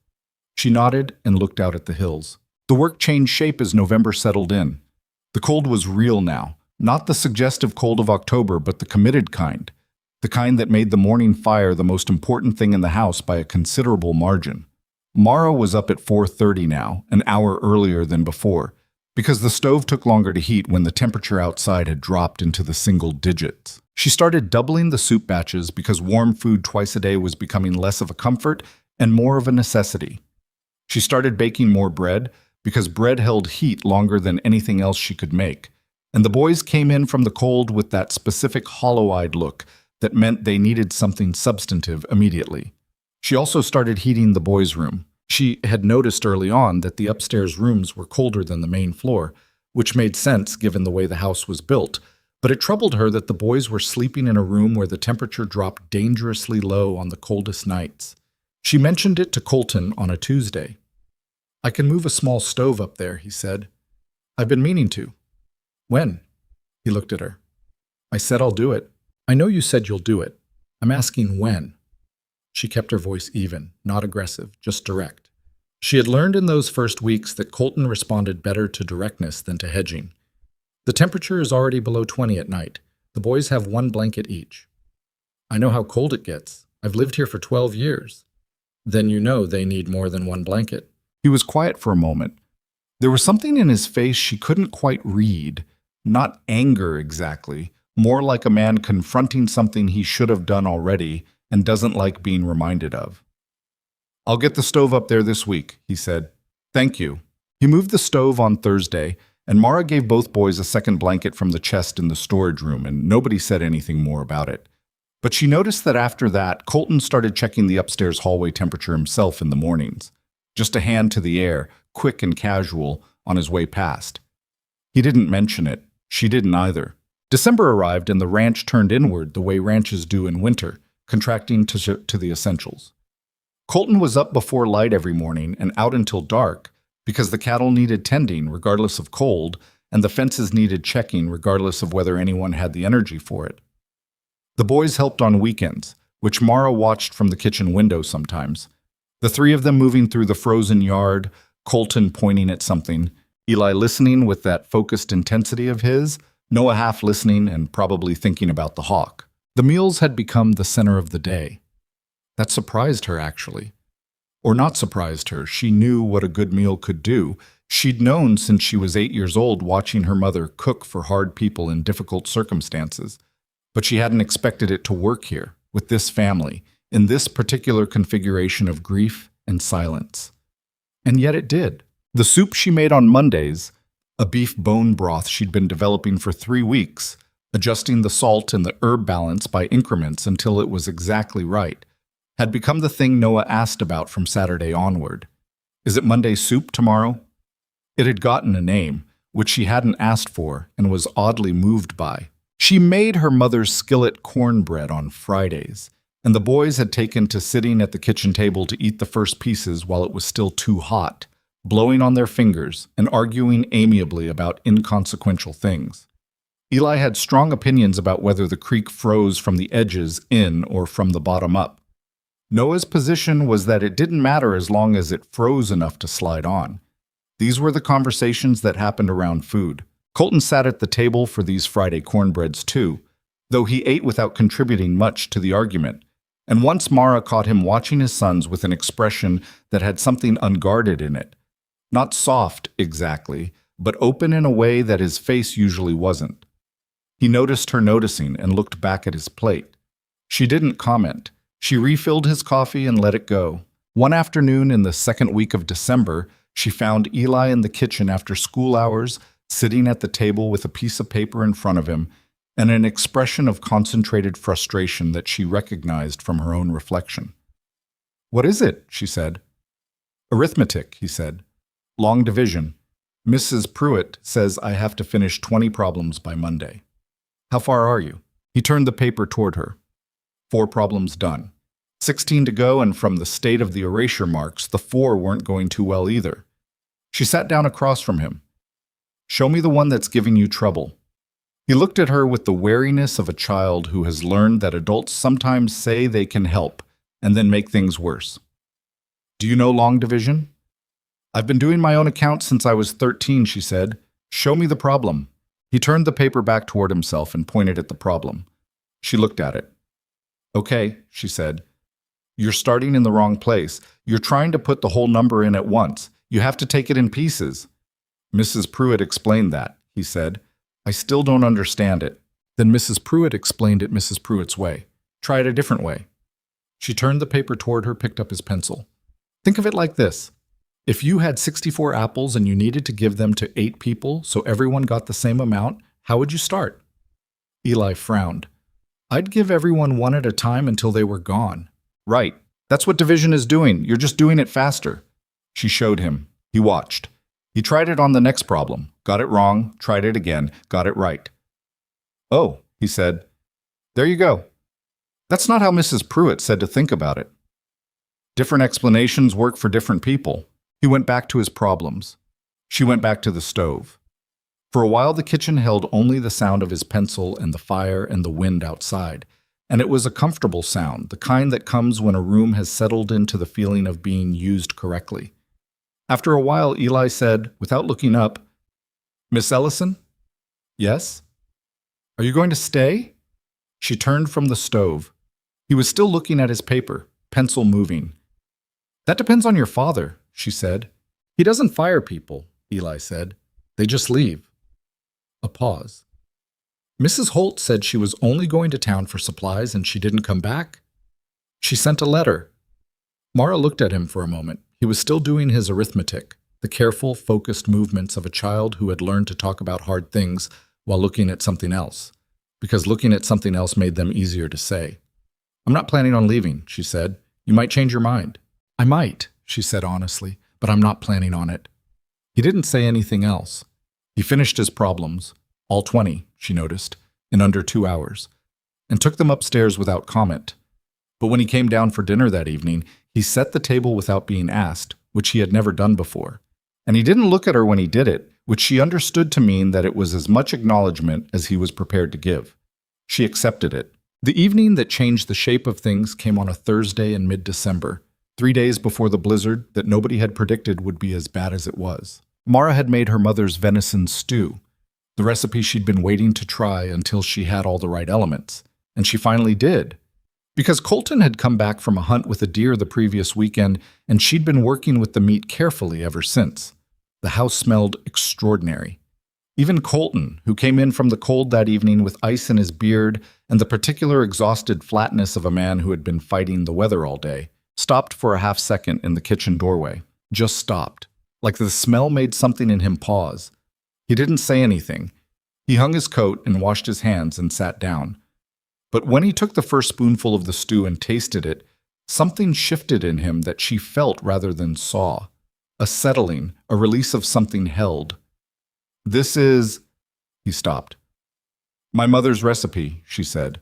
She nodded and looked out at the hills. The work changed shape as November settled in. The cold was real now, not the suggestive cold of October, but the committed kind, the kind that made the morning fire the most important thing in the house by a considerable margin. Mara was up at 4:30 now, an hour earlier than before, because the stove took longer to heat when the temperature outside had dropped into the single digits. She started doubling the soup batches because warm food twice a day was becoming less of a comfort and more of a necessity. She started baking more bread because bread held heat longer than anything else she could make, and the boys came in from the cold with that specific hollow-eyed look that meant they needed something substantive immediately. She also started heating the boys' room. She had noticed early on that the upstairs rooms were colder than the main floor, which made sense given the way the house was built, But it troubled her that the boys were sleeping in a room where the temperature dropped dangerously low on the coldest nights. She mentioned it to Colton on a Tuesday. "I can move a small stove up there," he said. "I've been meaning to." "When?" He looked at her. "I said I'll do it." "I know you said you'll do it. I'm asking when." She kept her voice even, not aggressive, just direct. She had learned in those first weeks that Colton responded better to directness than to hedging. "The temperature is already below 20 at night. The boys have one blanket each." "I know how cold it gets. I've lived here for 12 years. "Then you know they need more than one blanket." He was quiet for a moment. There was something in his face she couldn't quite read. Not anger exactly, more like a man confronting something he should have done already and doesn't like being reminded of. "I'll get the stove up there this week," he said. "Thank you." He moved the stove on Thursday, and Mara gave both boys a second blanket from the chest in the storage room, and nobody said anything more about it. But she noticed that after that, Colton started checking the upstairs hallway temperature himself in the mornings. Just a hand to the air, quick and casual, on his way past. He didn't mention it. She didn't either. December arrived and the ranch turned inward the way ranches do in winter, contracting to the essentials. Colton was up before light every morning and out until dark because the cattle needed tending regardless of cold and the fences needed checking regardless of whether anyone had the energy for it. The boys helped on weekends, which Mara watched from the kitchen window sometimes. The three of them moving through the frozen yard, Colton pointing at something, Eli listening with that focused intensity of his, Noah half listening and probably thinking about the hawk. The meals had become the center of the day. That surprised her, actually. Or not surprised her, she knew what a good meal could do. She'd known since she was 8 years old watching her mother cook for hard people in difficult circumstances. But she hadn't expected it to work here, with this family, in this particular configuration of grief and silence. And yet it did. The soup she made on Mondays, a beef bone broth she'd been developing for 3 weeks, adjusting the salt and the herb balance by increments until it was exactly right, had become the thing Noah asked about from Saturday onward. "Is it Monday soup tomorrow?" It had gotten a name, which she hadn't asked for and was oddly moved by. She made her mother's skillet cornbread on Fridays, and the boys had taken to sitting at the kitchen table to eat the first pieces while it was still too hot, blowing on their fingers and arguing amiably about inconsequential things. Eli had strong opinions about whether the creek froze from the edges in or from the bottom up. Noah's position was that it didn't matter as long as it froze enough to slide on. These were the conversations that happened around food. Colton sat at the table for these Friday cornbreads too, though he ate without contributing much to the argument. And once Mara caught him watching his sons with an expression that had something unguarded in it. Not soft, exactly, but open in a way that his face usually wasn't. He noticed her noticing and looked back at his plate. She didn't comment. She refilled his coffee and let it go. One afternoon in the second week of December, she found Eli in the kitchen after school hours, sitting at the table with a piece of paper in front of him and an expression of concentrated frustration that she recognized from her own reflection. "What is it?" she said. "Arithmetic," he said. "Long division. Mrs. Pruitt says I have to finish 20 problems by Monday." "How far are you?" He turned the paper toward her. 4 problems done. 16 to go, and from the state of the erasure marks, the 4 weren't going too well either. She sat down across from him. "Show me the one that's giving you trouble." He looked at her with the wariness of a child who has learned that adults sometimes say they can help and then make things worse. "Do you know long division?" "I've been doing my own account since I was 13, she said. "Show me the problem." He turned the paper back toward himself and pointed at the problem. She looked at it. "Okay," she said. "You're starting in the wrong place. You're trying to put the whole number in at once. You have to take it in pieces." "Mrs. Pruitt explained that," he said. "I still don't understand it." Then Mrs. Pruitt explained it Mrs. Pruitt's way. "Try it a different way." She turned the paper toward her, picked up his pencil. "Think of it like this. If you had 64 apples and you needed to give them to 8 people so everyone got the same amount, how would you start?" Eli frowned. "I'd give everyone one at a time until they were gone." "Right. That's what division is doing. You're just doing it faster." She showed him. He watched. He tried it on the next problem. Got it wrong, tried it again, got it right. "Oh," he said. "There you go. That's not how Mrs. Pruitt said to think about it. Different explanations work for different people." He went back to his problems. She went back to the stove. For a while, the kitchen held only the sound of his pencil and the fire and the wind outside. And it was a comfortable sound, the kind that comes when a room has settled into the feeling of being used correctly. After a while, Eli said, without looking up, "Miss Ellison?" "Yes?" "Are you going to stay?" She turned from the stove. He was still looking at his paper, pencil moving. "That depends on your father," she said. "He doesn't fire people," Eli said. "They just leave." A pause. "Mrs. Holt said she was only going to town for supplies and she didn't come back?" "She sent a letter." Mara looked at him for a moment. He was still doing his arithmetic, the careful, focused movements of a child who had learned to talk about hard things while looking at something else, because looking at something else made them easier to say. "I'm not planning on leaving," she said. "You might change your mind." "I might," she said honestly, "but I'm not planning on it." He didn't say anything else. He finished his problems, all 20, she noticed, in under 2 hours, and took them upstairs without comment. But when he came down for dinner that evening, he set the table without being asked, which he had never done before. And he didn't look at her when he did it, which she understood to mean that it was as much acknowledgement as he was prepared to give. She accepted it. The evening that changed the shape of things came on a Thursday in mid-December, 3 days before the blizzard that nobody had predicted would be as bad as it was. Mara had made her mother's venison stew, the recipe she'd been waiting to try until she had all the right elements, and she finally did. Because Colton had come back from a hunt with a deer the previous weekend, and she'd been working with the meat carefully ever since. The house smelled extraordinary. Even Colton, who came in from the cold that evening with ice in his beard and the particular exhausted flatness of a man who had been fighting the weather all day, stopped for a half second in the kitchen doorway. Just stopped. Like the smell made something in him pause. He didn't say anything. He hung his coat and washed his hands and sat down. But when he took the first spoonful of the stew and tasted it, something shifted in him that she felt rather than saw. A settling, a release of something held. "This is—" He stopped. "My mother's recipe," she said.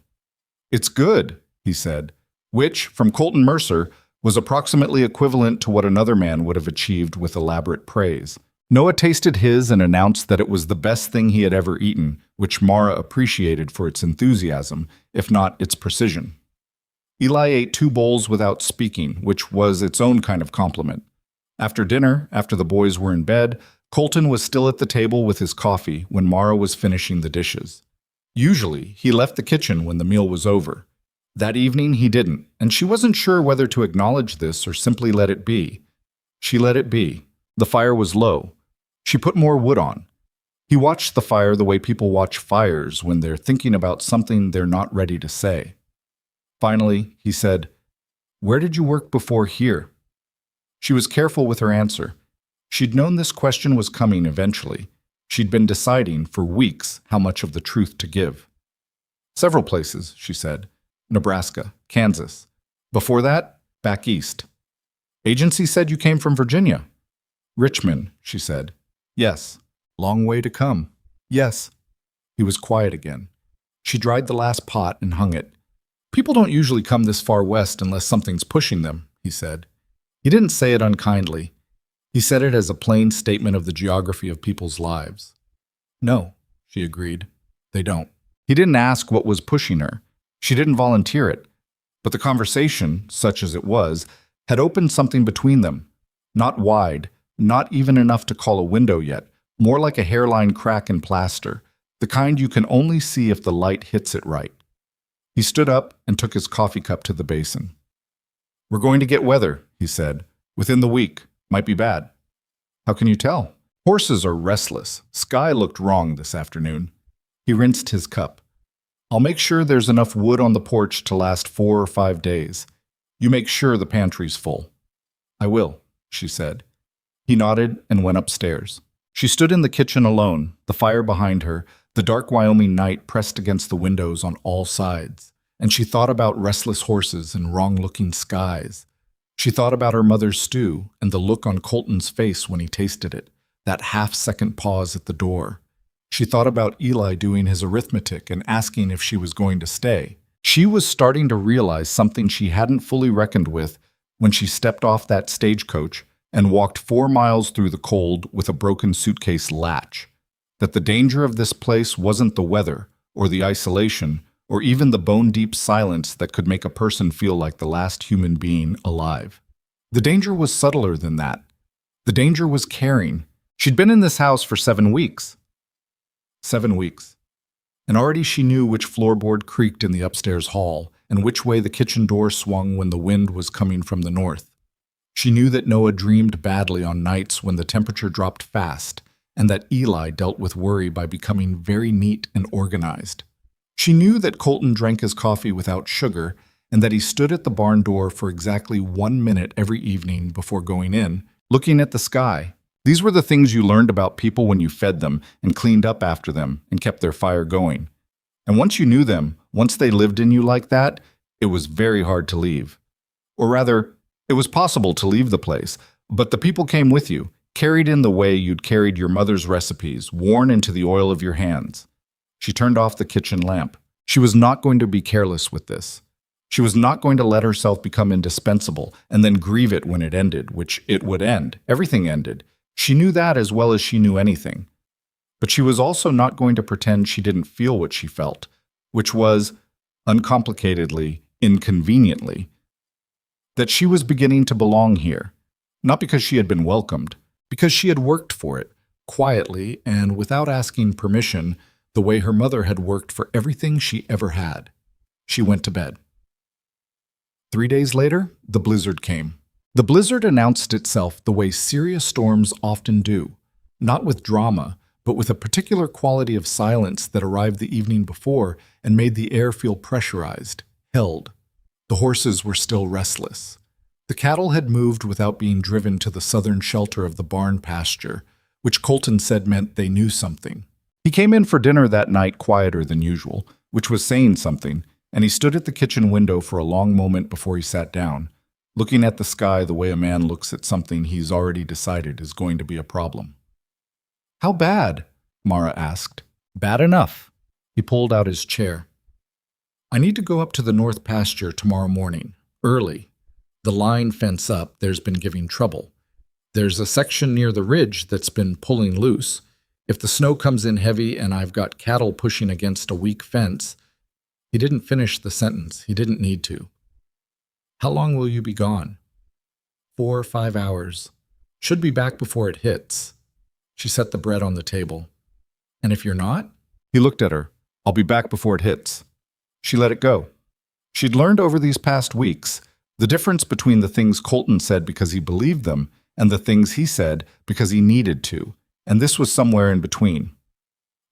"It's good," he said, which, from Colton Mercer, was approximately equivalent to what another man would have achieved with elaborate praise. Noah tasted his and announced that it was the best thing he had ever eaten, which Mara appreciated for its enthusiasm, if not its precision. Eli ate 2 bowls without speaking, which was its own kind of compliment. After dinner, after the boys were in bed, Colton was still at the table with his coffee when Mara was finishing the dishes. Usually, he left the kitchen when the meal was over. That evening, he didn't, and she wasn't sure whether to acknowledge this or simply let it be. She let it be. The fire was low. She put more wood on. He watched the fire the way people watch fires when they're thinking about something they're not ready to say. Finally, he said, "Where did you work before here?" She was careful with her answer. She'd known this question was coming eventually. She'd been deciding for weeks how much of the truth to give. "Several places," she said. "Nebraska, Kansas. Before that, back east." "Agency said you came from Virginia." "Richmond," she said. "Yes. Long way to come." "Yes." He was quiet again. She dried the last pot and hung it. "People don't usually come this far west unless something's pushing them," he said. He didn't say it unkindly. He said it as a plain statement of the geography of people's lives. "No," she agreed. "They don't." He didn't ask what was pushing her. She didn't volunteer it. But the conversation, such as it was, had opened something between them. Not wide, not even enough to call a window yet, more like a hairline crack in plaster, the kind you can only see if the light hits it right. He stood up and took his coffee cup to the basin. "We're going to get weather," he said. "Within the week. Might be bad." "How can you tell?" "Horses are restless. Sky looked wrong this afternoon." He rinsed his cup. "I'll make sure there's enough wood on the porch to last 4 or 5 days. You make sure the pantry's full." "I will," she said. He nodded and went upstairs. She stood in the kitchen alone, the fire behind her, the dark Wyoming night pressed against the windows on all sides, and she thought about restless horses and wrong-looking skies. She thought about her mother's stew and the look on Colton's face when he tasted it, that half-second pause at the door. She thought about Eli doing his arithmetic and asking if she was going to stay. She was starting to realize something she hadn't fully reckoned with when she stepped off that stagecoach and walked 4 miles through the cold with a broken suitcase latch. That the danger of this place wasn't the weather, or the isolation, or even the bone-deep silence that could make a person feel like the last human being alive. The danger was subtler than that. The danger was caring. She'd been in this house for 7 weeks. 7 weeks. And already she knew which floorboard creaked in the upstairs hall and which way the kitchen door swung when the wind was coming from the north. She knew that Noah dreamed badly on nights when the temperature dropped fast, and that Eli dealt with worry by becoming very neat and organized. She knew that Colton drank his coffee without sugar, and that he stood at the barn door for exactly 1 minute every evening before going in, looking at the sky. These were the things you learned about people when you fed them and cleaned up after them and kept their fire going. And once you knew them, once they lived in you like that, it was very hard to leave. Or rather, it was possible to leave the place, but the people came with you, carried in the way you'd carried your mother's recipes, worn into the oil of your hands. She turned off the kitchen lamp. She was not going to be careless with this. She was not going to let herself become indispensable and then grieve it when it ended, which it would end. Everything ended. She knew that as well as she knew anything. But she was also not going to pretend she didn't feel what she felt, which was, uncomplicatedly, inconveniently, that she was beginning to belong here, not because she had been welcomed, because she had worked for it, quietly and without asking permission, the way her mother had worked for everything she ever had. She went to bed. 3 days later, the blizzard came. The blizzard announced itself the way serious storms often do, not with drama, but with a particular quality of silence that arrived the evening before and made the air feel pressurized, held. The horses were still restless. The cattle had moved without being driven to the southern shelter of the barn pasture, which Colton said meant they knew something. He came in for dinner that night quieter than usual, which was saying something, and he stood at the kitchen window for a long moment before he sat down, looking at the sky the way a man looks at something he's already decided is going to be a problem. "How bad?" Mara asked. "Bad enough." He pulled out his chair. "I need to go up to the north pasture tomorrow morning, early. The line fence up there's been giving trouble. There's a section near the ridge that's been pulling loose. If the snow comes in heavy and I've got cattle pushing against a weak fence—" He didn't finish the sentence. He didn't need to. "How long will you be gone?" 4 or 5 hours. Should be back before it hits." She set the bread on the table. "And if you're not?" He looked at her. "I'll be back before it hits." She let it go. She'd learned over these past weeks the difference between the things Colton said because he believed them and the things he said because he needed to, and this was somewhere in between.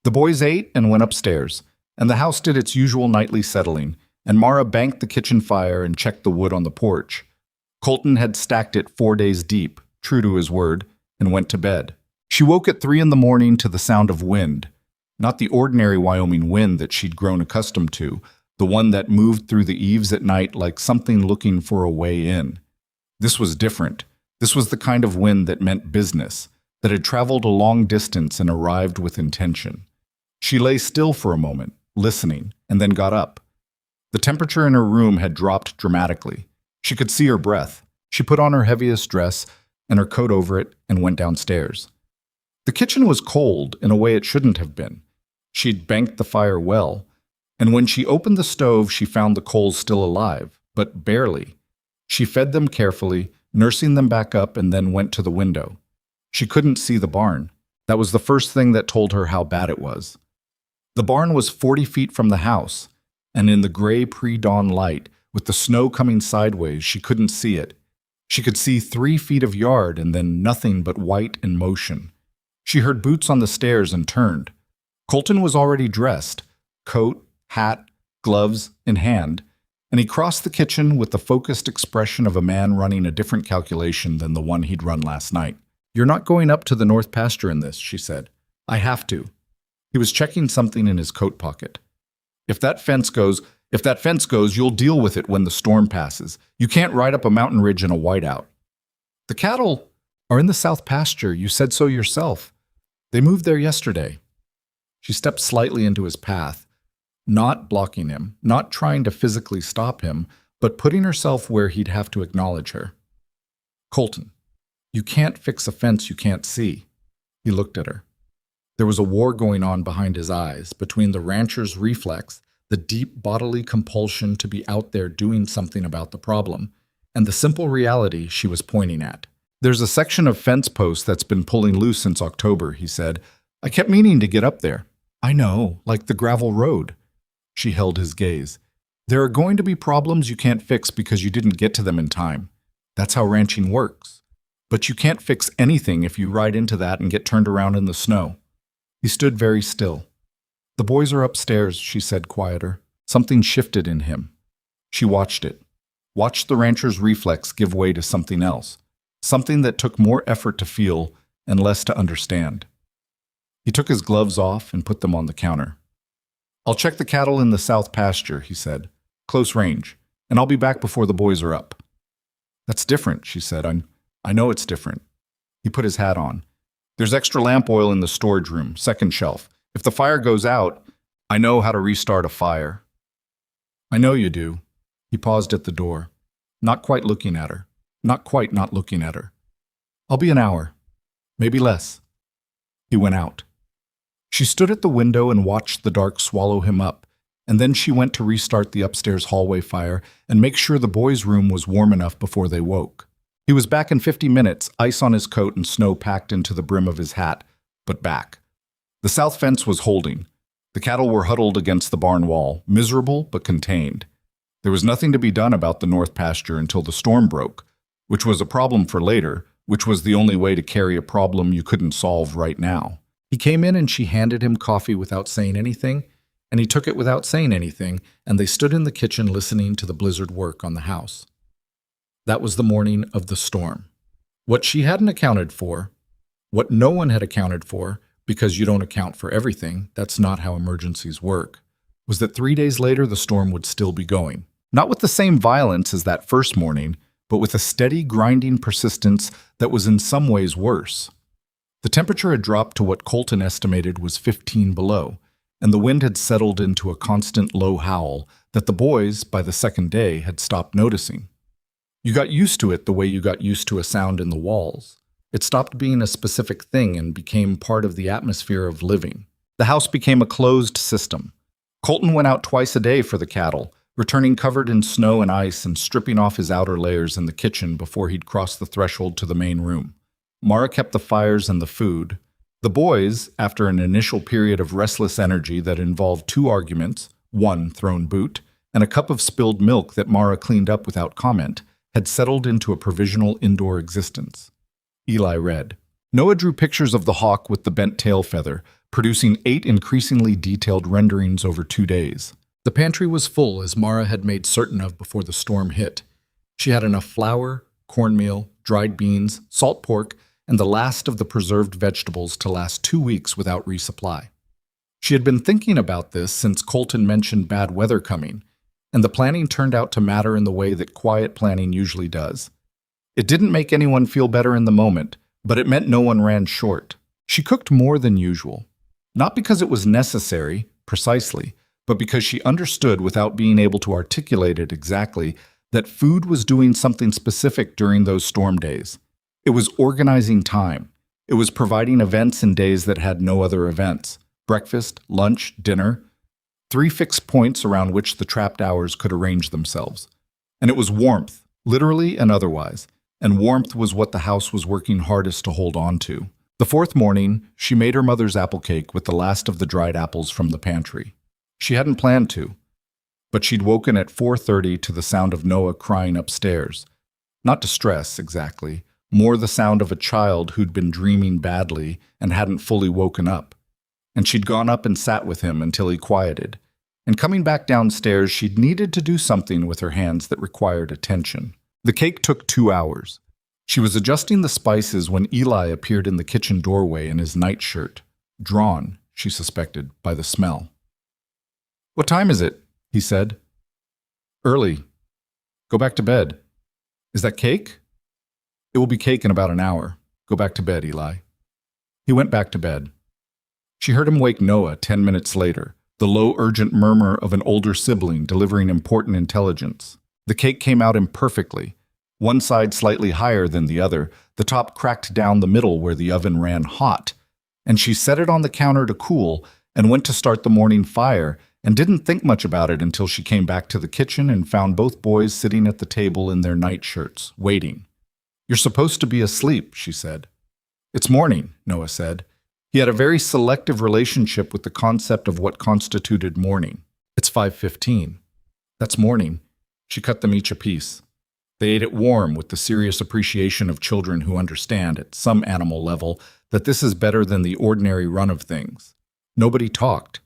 The boys ate and went upstairs, and the house did its usual nightly settling, and Mara banked the kitchen fire and checked the wood on the porch. Colton had stacked it 4 days deep, true to his word, and went to bed. She woke at 3 in the morning to the sound of wind, not the ordinary Wyoming wind that she'd grown accustomed to, the one that moved through the eaves at night like something looking for a way in. This was different. This was the kind of wind that meant business, that had traveled a long distance and arrived with intention. She lay still for a moment, listening, and then got up. The temperature in her room had dropped dramatically. She could see her breath. She put on her heaviest dress and her coat over it and went downstairs. The kitchen was cold in a way it shouldn't have been. She'd banked the fire well, and when she opened the stove, she found the coals still alive, but barely. She fed them carefully, nursing them back up, and then went to the window. She couldn't see the barn. That was the first thing that told her how bad it was. The barn was 40 feet from the house, and in the gray pre-dawn light, with the snow coming sideways, she couldn't see it. She could see 3 feet of yard and then nothing but white and motion. She heard boots on the stairs and turned. Colton was already dressed, coat, hat, gloves in hand, and he crossed the kitchen with the focused expression of a man running a different calculation than the one he'd run last night. "You're not going up to the north pasture in this," she said. "I have to." He was checking something in his coat pocket. If that fence goes, you'll deal with it when the storm passes. You can't ride up a mountain ridge in a whiteout." "The cattle are in the south pasture. You said so yourself. They moved there yesterday." She stepped slightly into his path, not blocking him, not trying to physically stop him, but putting herself where he'd have to acknowledge her. Colton, you can't fix a fence you can't see. He looked at her. There was a war going on behind his eyes, between the rancher's reflex, the deep bodily compulsion to be out there doing something about the problem, and the simple reality she was pointing at. There's a section of fence posts that's been pulling loose since October, he said. I kept meaning to get up there. I know, like the gravel road. She held his gaze. There are going to be problems you can't fix because you didn't get to them in time. That's how ranching works. But you can't fix anything if you ride into that and get turned around in the snow. He stood very still. The boys are upstairs, she said quieter. Something shifted in him. She watched it. Watched the rancher's reflex give way to something else. Something that took more effort to feel and less to understand. He took his gloves off and put them on the counter. I'll check the cattle in the south pasture, he said. Close range, and I'll be back before the boys are up. That's different, she said. I know it's different. He put his hat on. There's extra lamp oil in the storage room, second shelf. If the fire goes out, I know how to restart a fire. I know you do. He paused at the door, not quite looking at her. Not quite not looking at her. I'll be an hour. Maybe less. He went out. She stood at the window and watched the dark swallow him up, and then she went to restart the upstairs hallway fire and make sure the boys' room was warm enough before they woke. He was back in 50 minutes, ice on his coat and snow packed into the brim of his hat, but back. The south fence was holding. The cattle were huddled against the barn wall, miserable but contained. There was nothing to be done about the north pasture until the storm broke, which was a problem for later, which was the only way to carry a problem you couldn't solve right now. He came in and she handed him coffee without saying anything, and he took it without saying anything, and they stood in the kitchen listening to the blizzard work on the house. That was the morning of the storm. What she hadn't accounted for, what no one had accounted for, because you don't account for everything, that's not how emergencies work, was that 3 days later the storm would still be going. Not with the same violence as that first morning, but with a steady, grinding persistence that was in some ways worse. The temperature had dropped to what Colton estimated was 15 below, and the wind had settled into a constant low howl that the boys, by the second day, had stopped noticing. You got used to it the way you got used to a sound in the walls. It stopped being a specific thing and became part of the atmosphere of living. The house became a closed system. Colton went out twice a day for the cattle, returning covered in snow and ice and stripping off his outer layers in the kitchen before he'd cross the threshold to the main room. Mara kept the fires and the food. The boys, after an initial period of restless energy that involved 2 arguments, one thrown boot, and a cup of spilled milk that Mara cleaned up without comment, had settled into a provisional indoor existence. Eli read. Noah drew pictures of the hawk with the bent tail feather, producing 8 increasingly detailed renderings over 2 days. The pantry was full, as Mara had made certain of before the storm hit. She had enough flour, cornmeal, dried beans, salt pork, and the last of the preserved vegetables to last 2 weeks without resupply. She had been thinking about this since Colton mentioned bad weather coming, and the planning turned out to matter in the way that quiet planning usually does. It didn't make anyone feel better in the moment, but it meant no one ran short. She cooked more than usual. Not because it was necessary, precisely, but because she understood without being able to articulate it exactly that food was doing something specific during those storm days. It was organizing time. It was providing events in days that had no other events. Breakfast, lunch, dinner. 3 fixed points around which the trapped hours could arrange themselves. And it was warmth, literally and otherwise. And warmth was what the house was working hardest to hold on to. The 4th morning, she made her mother's apple cake with the last of the dried apples from the pantry. She hadn't planned to, but she'd woken at 4:30 to the sound of Noah crying upstairs. Not distress, exactly, more the sound of a child who'd been dreaming badly and hadn't fully woken up. And she'd gone up and sat with him until he quieted. And coming back downstairs, she'd needed to do something with her hands that required attention. The cake took 2 hours. She was adjusting the spices when Eli appeared in the kitchen doorway in his nightshirt, drawn, she suspected, by the smell. "What time is it?" he said. "Early. Go back to bed." "Is that cake?" "It will be cake in about an hour. Go back to bed, Eli." He went back to bed. She heard him wake Noah 10 minutes later, the low, urgent murmur of an older sibling delivering important intelligence. The cake came out imperfectly, one side slightly higher than the other, the top cracked down the middle where the oven ran hot, and she set it on the counter to cool and went to start the morning fire and didn't think much about it until she came back to the kitchen and found both boys sitting at the table in their nightshirts, waiting. "You're supposed to be asleep," she said. "It's morning," Noah said. He had a very selective relationship with the concept of what constituted morning. "It's 5:15. That's morning." She cut them each a piece. They ate it warm with the serious appreciation of children who understand, at some animal level, that this is better than the ordinary run of things. Nobody talked.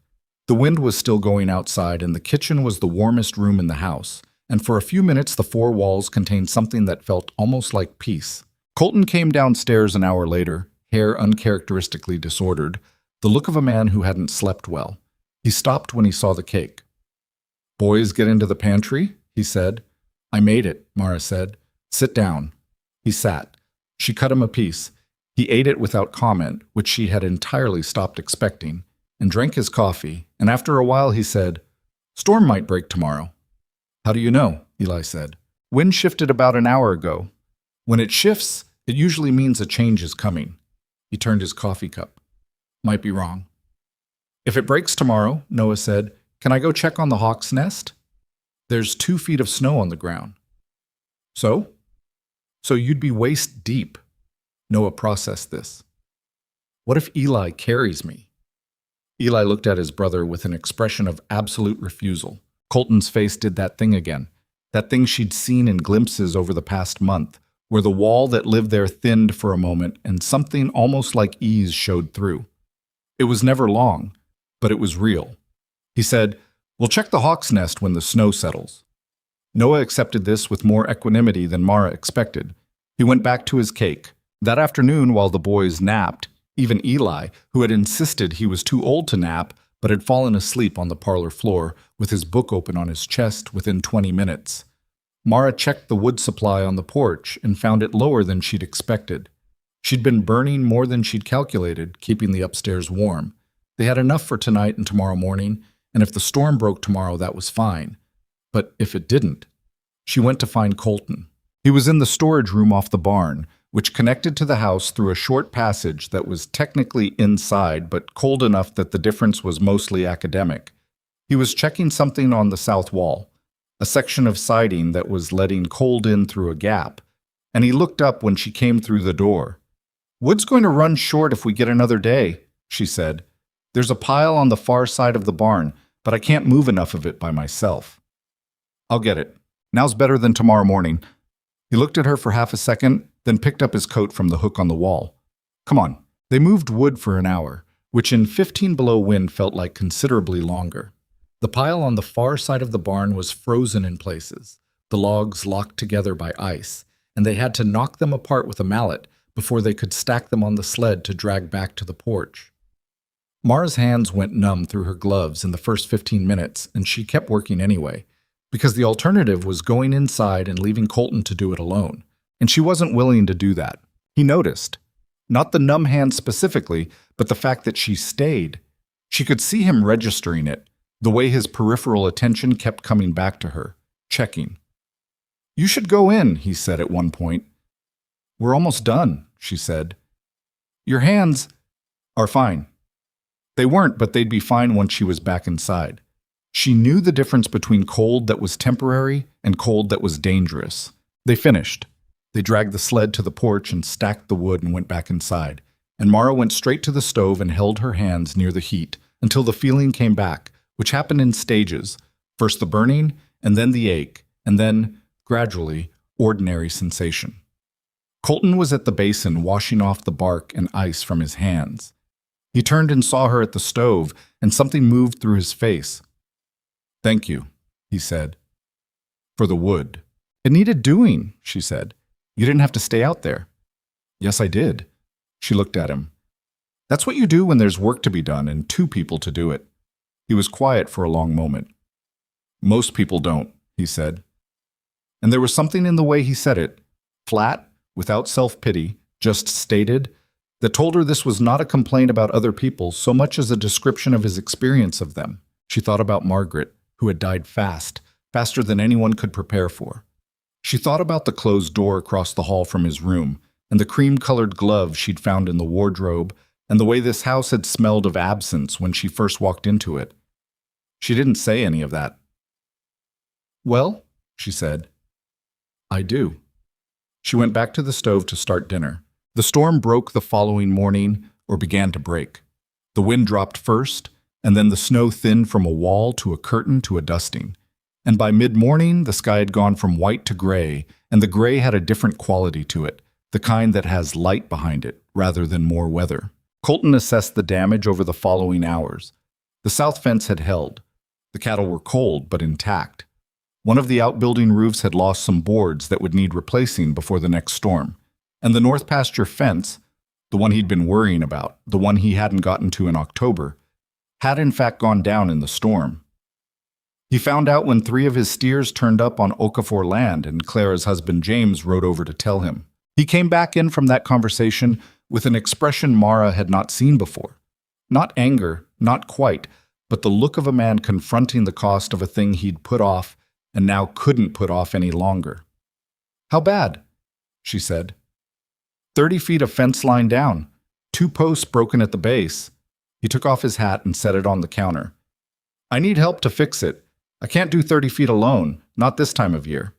The wind was still going outside, and the kitchen was the warmest room in the house, and for a few minutes the four walls contained something that felt almost like peace. Colton came downstairs an hour later, hair uncharacteristically disordered, the look of a man who hadn't slept well. He stopped when he saw the cake. "Boys, get into the pantry," he said. "I made it," Mara said. "Sit down." He sat. She cut him a piece. He ate it without comment, which she had entirely stopped expecting, and drank his coffee, and after a while he said, "Storm might break tomorrow." "How do you know?" Eli said. "Wind shifted about an hour ago. When it shifts, it usually means a change is coming." He turned his coffee cup. "Might be wrong." "If it breaks tomorrow," Noah said, "can I go check on the hawk's nest? There's 2 feet of snow on the ground." "So?" "So you'd be waist deep." Noah processed this. "What if Eli carries me?" Eli looked at his brother with an expression of absolute refusal. Colton's face did that thing again, that thing she'd seen in glimpses over the past month, where the wall that lived there thinned for a moment and something almost like ease showed through. It was never long, but it was real. He said, "We'll check the hawk's nest when the snow settles." Noah accepted this with more equanimity than Mara expected. He went back to his cake. That afternoon, while the boys napped, even Eli, who had insisted he was too old to nap but had fallen asleep on the parlor floor with his book open on his chest within 20 minutes, Mara checked the wood supply on the porch and found it lower than she'd expected. She'd been burning more than she'd calculated, keeping the upstairs warm. They had enough for tonight and tomorrow morning, and if the storm broke tomorrow, that was fine. But if it didn't, she went to find Colton. He was in the storage room off the barn, which connected to the house through a short passage that was technically inside, but cold enough that the difference was mostly academic. He was checking something on the south wall, a section of siding that was letting cold in through a gap, and he looked up when she came through the door. "Wood's going to run short if we get another day," she said. "There's a pile on the far side of the barn, but I can't move enough of it by myself." "I'll get it. Now's better than tomorrow morning." He looked at her for half a second, then picked up his coat from the hook on the wall. "Come on." They moved wood for an hour, which in 15 below wind felt like considerably longer. The pile on the far side of the barn was frozen in places, the logs locked together by ice, and they had to knock them apart with a mallet before they could stack them on the sled to drag back to the porch. Mara's hands went numb through her gloves in the first 15 minutes, and she kept working anyway, because the alternative was going inside and leaving Colton to do it alone, and she wasn't willing to do that. He noticed. Not the numb hand specifically, but the fact that she stayed. She could see him registering it, the way his peripheral attention kept coming back to her, checking. "You should go in," he said at one point. "We're almost done," she said. "Your hands are fine." They weren't, but they'd be fine once she was back inside. She knew the difference between cold that was temporary and cold that was dangerous. They finished. They dragged the sled to the porch and stacked the wood and went back inside. And Mara went straight to the stove and held her hands near the heat until the feeling came back, which happened in stages. First the burning, and then the ache, and then, gradually, ordinary sensation. Colton was at the basin washing off the bark and ice from his hands. He turned and saw her at the stove, and something moved through his face. "Thank you," he said. "For the wood." "It needed doing," she said. "You didn't have to stay out there." "Yes, I did." She looked at him. "That's what you do when there's work to be done and 2 people to do it." He was quiet for a long moment. "Most people don't," he said. And there was something in the way he said it, flat, without self-pity, just stated, that told her this was not a complaint about other people so much as a description of his experience of them. She thought about Margaret, who had died fast, faster than anyone could prepare for. She thought about the closed door across the hall from his room, and the cream-colored gloves she'd found in the wardrobe, and the way this house had smelled of absence when she first walked into it. She didn't say any of that. "Well," she said, "I do." She went back to the stove to start dinner. The storm broke the following morning, or began to break. The wind dropped first, and then the snow thinned from a wall to a curtain to a dusting. And by mid-morning, the sky had gone from white to gray, and the gray had a different quality to it, the kind that has light behind it, rather than more weather. Colton assessed the damage over the following hours. The south fence had held. The cattle were cold, but intact. One of the outbuilding roofs had lost some boards that would need replacing before the next storm. And the north pasture fence, the one he'd been worrying about, the one he hadn't gotten to in October, had in fact gone down in the storm. He found out when 3 of his steers turned up on Okafor land and Clara's husband James rode over to tell him. He came back in from that conversation with an expression Mara had not seen before. Not anger, not quite, but the look of a man confronting the cost of a thing he'd put off and now couldn't put off any longer. "How bad?" she said. 30 feet of fence line down, 2 posts broken at the base." He took off his hat and set it on the counter. "I need help to fix it. I can't do 30 feet alone, not this time of year.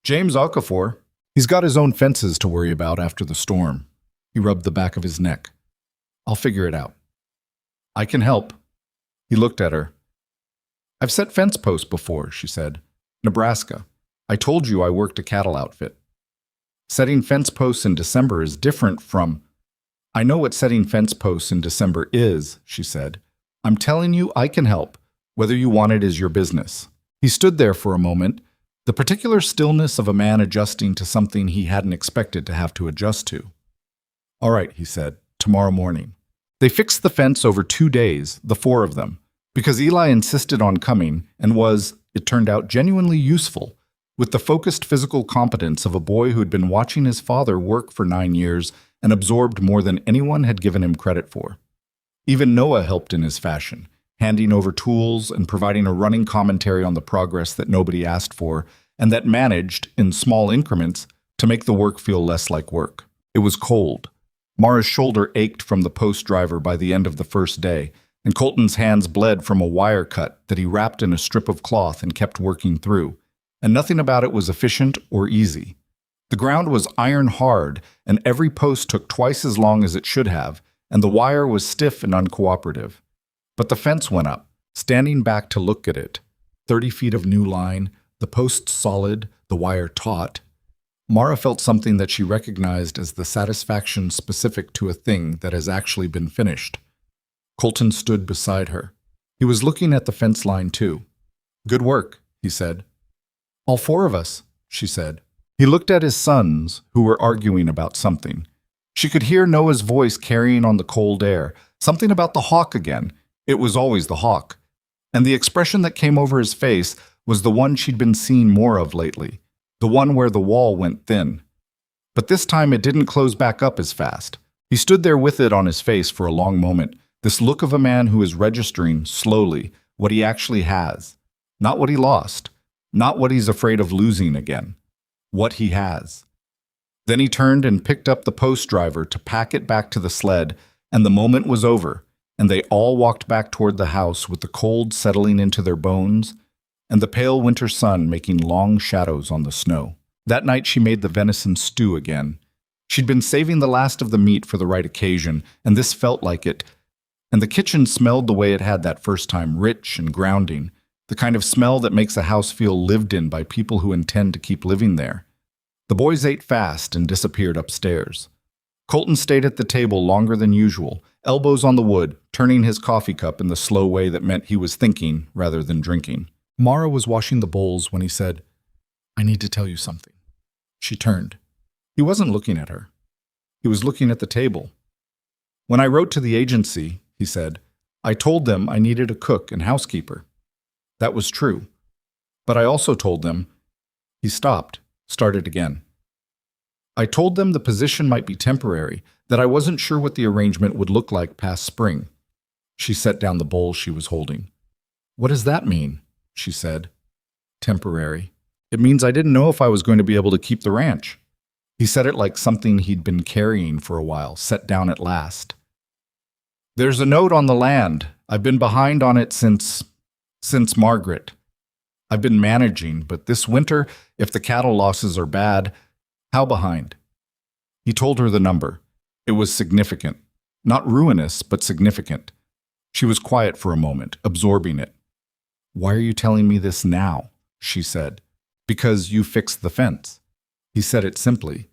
James Okafor, he's got his own fences to worry about after the storm." He rubbed the back of his neck. "I'll figure it out." "I can help." He looked at her. "I've set fence posts before," she said. "Nebraska. I told you I worked a cattle outfit. Setting fence posts in December is different from—" "I know what setting fence posts in December is," she said. "I'm telling you I can help. Whether you want it is your business." He stood there for a moment, the particular stillness of a man adjusting to something he hadn't expected to have to adjust to. "All right," he said, "tomorrow morning." They fixed the fence over 2 days, the 4 of them, because Eli insisted on coming and was, it turned out, genuinely useful, with the focused physical competence of a boy who had been watching his father work for 9 years and absorbed more than anyone had given him credit for. Even Noah helped in his fashion, handing over tools and providing a running commentary on the progress that nobody asked for and that managed, in small increments, to make the work feel less like work. It was cold. Mara's shoulder ached from the post driver by the end of the first day, and Colton's hands bled from a wire cut that he wrapped in a strip of cloth and kept working through, and nothing about it was efficient or easy. The ground was iron hard, and every post took twice as long as it should have, and the wire was stiff and uncooperative. But the fence went up, standing back to look at it. 30 feet of new line, the posts solid, the wire taut. Mara felt something that she recognized as the satisfaction specific to a thing that has actually been finished. Colton stood beside her. He was looking at the fence line too. "Good work," he said. "All 4 of us," she said. He looked at his sons, who were arguing about something. She could hear Noah's voice carrying on the cold air, something about the hawk again. It was always the hawk. And the expression that came over his face was the one she'd been seeing more of lately, the one where the wall went thin. But this time it didn't close back up as fast. He stood there with it on his face for a long moment, this look of a man who is registering, slowly, what he actually has. Not what he lost, not what he's afraid of losing again. What he has. Then he turned and picked up the post driver to pack it back to the sled, and the moment was over, and they all walked back toward the house with the cold settling into their bones and the pale winter sun making long shadows on the snow. That night she made the venison stew again. She'd been saving the last of the meat for the right occasion, and this felt like it. And the kitchen smelled the way it had that first time, rich and grounding, the kind of smell that makes a house feel lived in by people who intend to keep living there. The boys ate fast and disappeared upstairs. Colton stayed at the table longer than usual, elbows on the wood, turning his coffee cup in the slow way that meant he was thinking rather than drinking. Mara was washing the bowls when he said, "I need to tell you something." She turned. He wasn't looking at her. He was looking at the table. "When I wrote to the agency," he said, "I told them I needed a cook and housekeeper. That was true. But I also told them—" He stopped, started again. I told them the position might be temporary, that I wasn't sure what the arrangement would look like past spring. She set down the bowl she was holding. What does that mean? She said. Temporary. It means I didn't know if I was going to be able to keep the ranch. He said it like something he'd been carrying for a while, set down at last. There's a note on the land. I've been behind on it since Margaret. I've been managing, but this winter, if the cattle losses are bad, how behind? He told her the number. It was significant. Not ruinous, but significant. She was quiet for a moment, absorbing it. Why are you telling me this now? She said. Because you fixed the fence. He said it simply.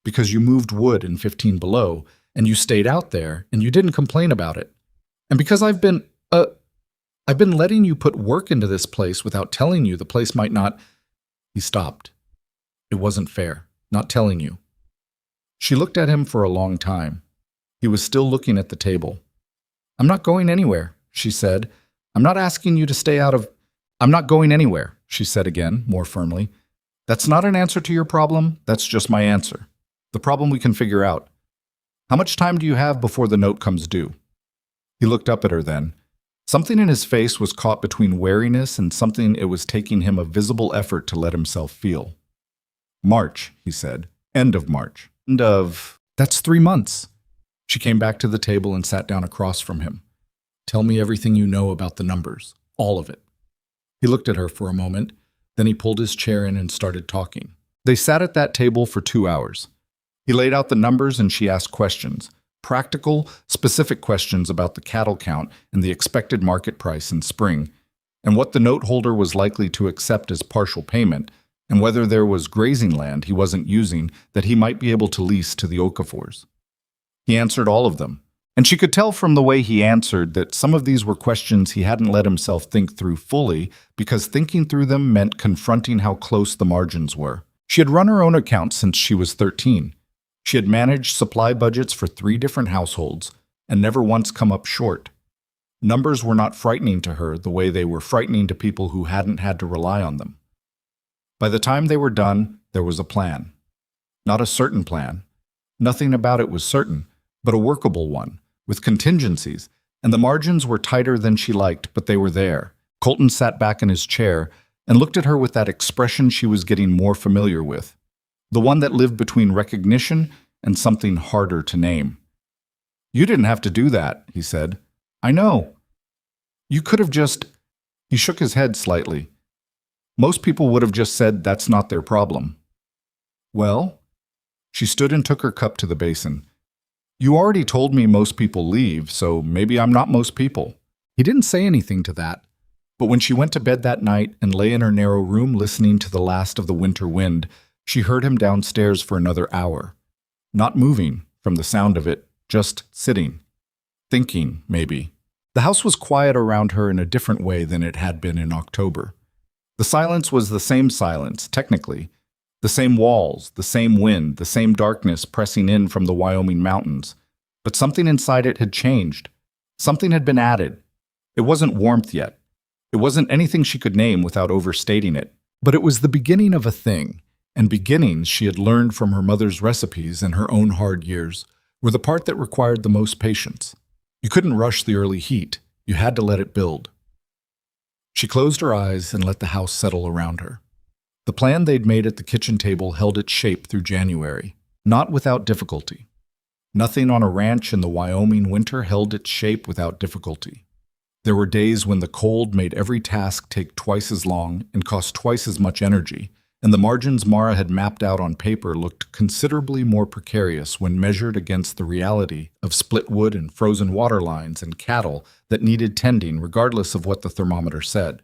Because you moved wood in 15 below, and you stayed out there, and you didn't complain about it. And because I've been letting you put work into this place without telling you the place might not... He stopped. It wasn't fair, not telling you. She looked at him for a long time. He was still looking at the table. I'm not going anywhere, she said. I'm not asking you to stay out of... I'm not going anywhere, she said again, more firmly. That's not an answer to your problem, that's just my answer. The problem we can figure out. How much time do you have before the note comes due? He looked up at her then. Something in his face was caught between wariness and something it was taking him a visible effort to let himself feel. March, he said. End of March. That's 3 months. She came back to the table and sat down across from him. Tell me everything you know about the numbers. All of it. He looked at her for a moment. Then he pulled his chair in and started talking. They sat at that table for 2 hours. He laid out the numbers and she asked questions. Practical, specific questions about the cattle count and the expected market price in spring, and what the note holder was likely to accept as partial payment, and whether there was grazing land he wasn't using that he might be able to lease to the Okafors. He answered all of them, and she could tell from the way he answered that some of these were questions he hadn't let himself think through fully because thinking through them meant confronting how close the margins were. She had run her own account since she was 13. She had managed supply budgets for 3 different households and never once come up short. Numbers were not frightening to her the way they were frightening to people who hadn't had to rely on them. By the time they were done, there was a plan. Not a certain plan. Nothing about it was certain, but a workable one, with contingencies, and the margins were tighter than she liked, but they were there. Colton sat back in his chair and looked at her with that expression she was getting more familiar with. The one that lived between recognition and something harder to name. You didn't have to do that, he said. I know. You could have just... He shook his head slightly. Most people would have just said that's not their problem. Well? She stood and took her cup to the basin. You already told me most people leave, so maybe I'm not most people. He didn't say anything to that. But when she went to bed that night and lay in her narrow room listening to the last of the winter wind, she heard him downstairs for another hour. Not moving, from the sound of it, just sitting. Thinking, maybe. The house was quiet around her in a different way than it had been in October. The silence was the same silence, technically. The same walls, the same wind, the same darkness pressing in from the Wyoming mountains. But something inside it had changed. Something had been added. It wasn't warmth yet. It wasn't anything she could name without overstating it. But it was the beginning of a thing. And beginnings she had learned from her mother's recipes in her own hard years were the part that required the most patience. You couldn't rush the early heat. You had to let it build. She closed her eyes and let the house settle around her. The plan they'd made at the kitchen table held its shape through January, not without difficulty. Nothing on a ranch in the Wyoming winter held its shape without difficulty. There were days when the cold made every task take twice as long and cost twice as much energy, and the margins Mara had mapped out on paper looked considerably more precarious when measured against the reality of split wood and frozen water lines and cattle that needed tending regardless of what the thermometer said.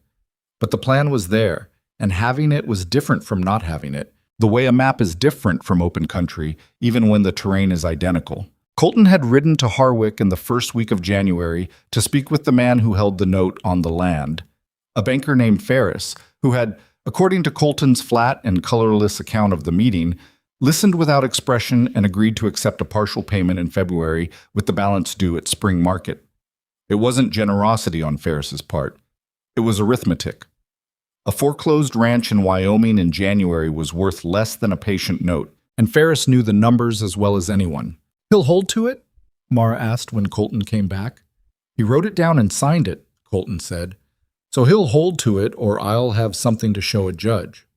But the plan was there, and having it was different from not having it, the way a map is different from open country, even when the terrain is identical. Colton had ridden to Harwick in the first week of January to speak with the man who held the note on the land, a banker named Ferris, who had, according to Colton's flat and colorless account of the meeting, listened without expression and agreed to accept a partial payment in February with the balance due at spring market. It wasn't generosity on Ferris's part. It was arithmetic. A foreclosed ranch in Wyoming in January was worth less than a patient note, and Ferris knew the numbers as well as anyone. "He'll hold to it?" Mara asked when Colton came back. "He wrote it down and signed it," Colton said. "So he'll hold to it, or I'll have something to show a judge."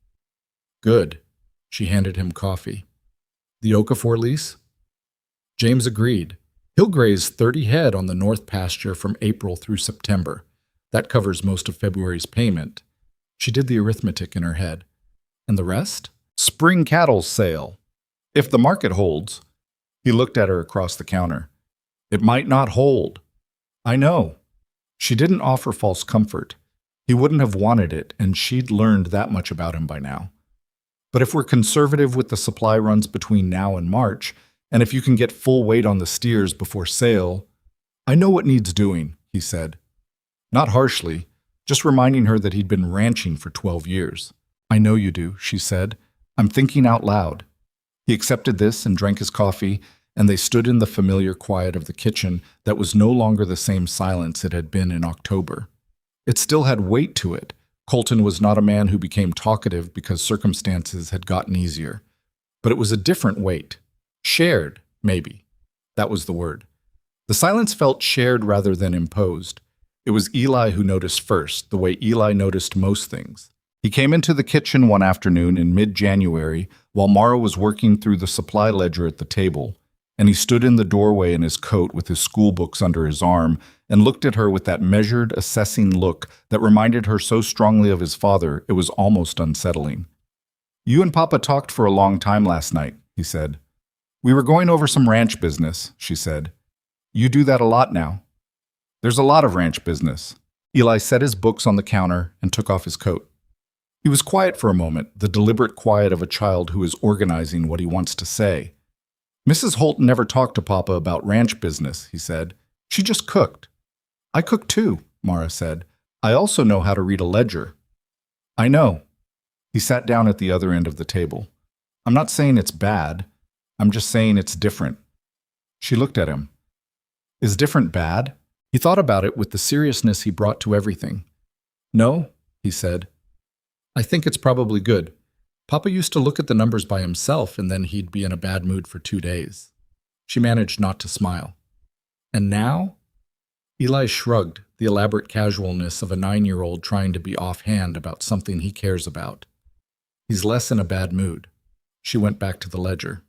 "Good." She handed him coffee. "The Okafor lease?" James agreed. "He'll graze 30 head on the north pasture from April through September. That covers most of February's payment." She did the arithmetic in her head. "And the rest?" "Spring cattle sale. If the market holds." He looked at her across the counter. "It might not hold." "I know." She didn't offer false comfort. He wouldn't have wanted it, and she'd learned that much about him by now. "But if we're conservative with the supply runs between now and March, and if you can get full weight on the steers before sale—" "I know what needs doing," he said. Not harshly, just reminding her that he'd been ranching for 12 years. "I know you do," she said. "I'm thinking out loud." He accepted this and drank his coffee, and they stood in the familiar quiet of the kitchen that was no longer the same silence it had been in October. It still had weight to it. Colton was not a man who became talkative because circumstances had gotten easier. But it was a different weight. Shared, maybe. That was the word. The silence felt shared rather than imposed. It was Eli who noticed first, the way Eli noticed most things. He came into the kitchen one afternoon in mid-January while Mara was working through the supply ledger at the table, and he stood in the doorway in his coat with his school books under his arm and looked at her with that measured, assessing look that reminded her so strongly of his father it was almost unsettling. "You and Papa talked for a long time last night," he said. "We were going over some ranch business," she said. "You do that a lot now." "There's a lot of ranch business." Eli set his books on the counter and took off his coat. He was quiet for a moment, the deliberate quiet of a child who is organizing what he wants to say. "Mrs. Holt never talked to Papa about ranch business," he said. "She just cooked." "I cook too," Mara said. "I also know how to read a ledger." "I know." He sat down at the other end of the table. "I'm not saying it's bad. I'm just saying it's different." She looked at him. "Is different bad?" He thought about it with the seriousness he brought to everything. "No," he said. "I think it's probably good. Papa used to look at the numbers by himself, and then he'd be in a bad mood for 2 days." She managed not to smile. "And now?" Eli shrugged, the elaborate casualness of a 9-year-old trying to be offhand about something he cares about. "He's less in a bad mood." She went back to the ledger.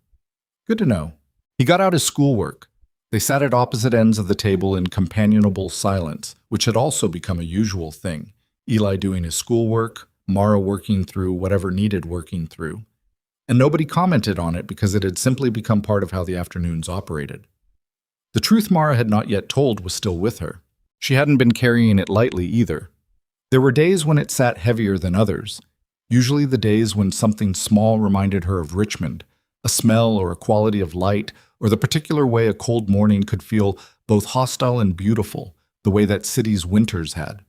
"Good to know." He got out his schoolwork. They sat at opposite ends of the table in companionable silence, which had also become a usual thing. Eli doing his schoolwork, Mara working through whatever needed working through. And nobody commented on it because it had simply become part of how the afternoons operated. The truth Mara had not yet told was still with her. She hadn't been carrying it lightly either. There were days when it sat heavier than others, usually the days when something small reminded her of Richmond, a smell or a quality of light, or the particular way a cold morning could feel both hostile and beautiful, the way that city's winters had.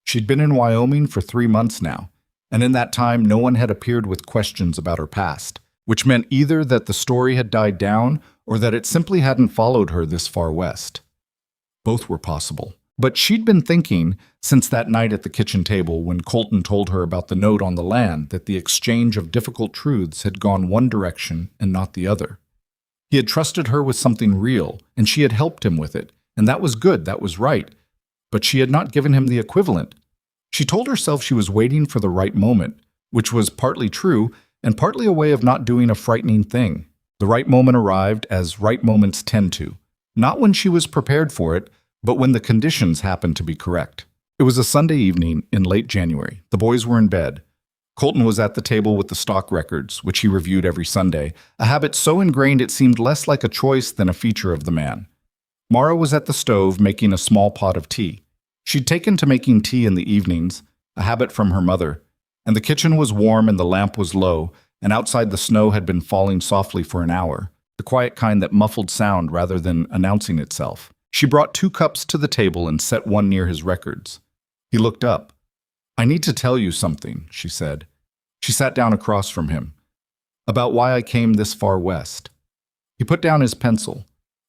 She'd been in Wyoming for 3 months now, and in that time no one had appeared with questions about her past, which meant either that the story had died down or that it simply hadn't followed her this far west. Both were possible. But she'd been thinking, since that night at the kitchen table when Colton told her about the note on the land, that the exchange of difficult truths had gone one direction and not the other. He had trusted her with something real, and she had helped him with it, and that was good, that was right. But she had not given him the equivalent. She told herself she was waiting for the right moment, which was partly true and partly a way of not doing a frightening thing. The right moment arrived, as right moments tend to, not when she was prepared for it, but when the conditions happened to be correct. It was a Sunday evening in late January. The boys were in bed. Colton was at the table with the stock records, which he reviewed every Sunday, a habit so ingrained it seemed less like a choice than a feature of the man. Mara was at the stove making a small pot of tea. She'd taken to making tea in the evenings, a habit from her mother, and the kitchen was warm and the lamp was low, and outside the snow had been falling softly for an hour, the quiet kind that muffled sound rather than announcing itself. She brought 2 cups to the table and set one near his records. He looked up. "I need to tell you something," she said. She sat down across from him. "About why I came this far west." He put down his pencil.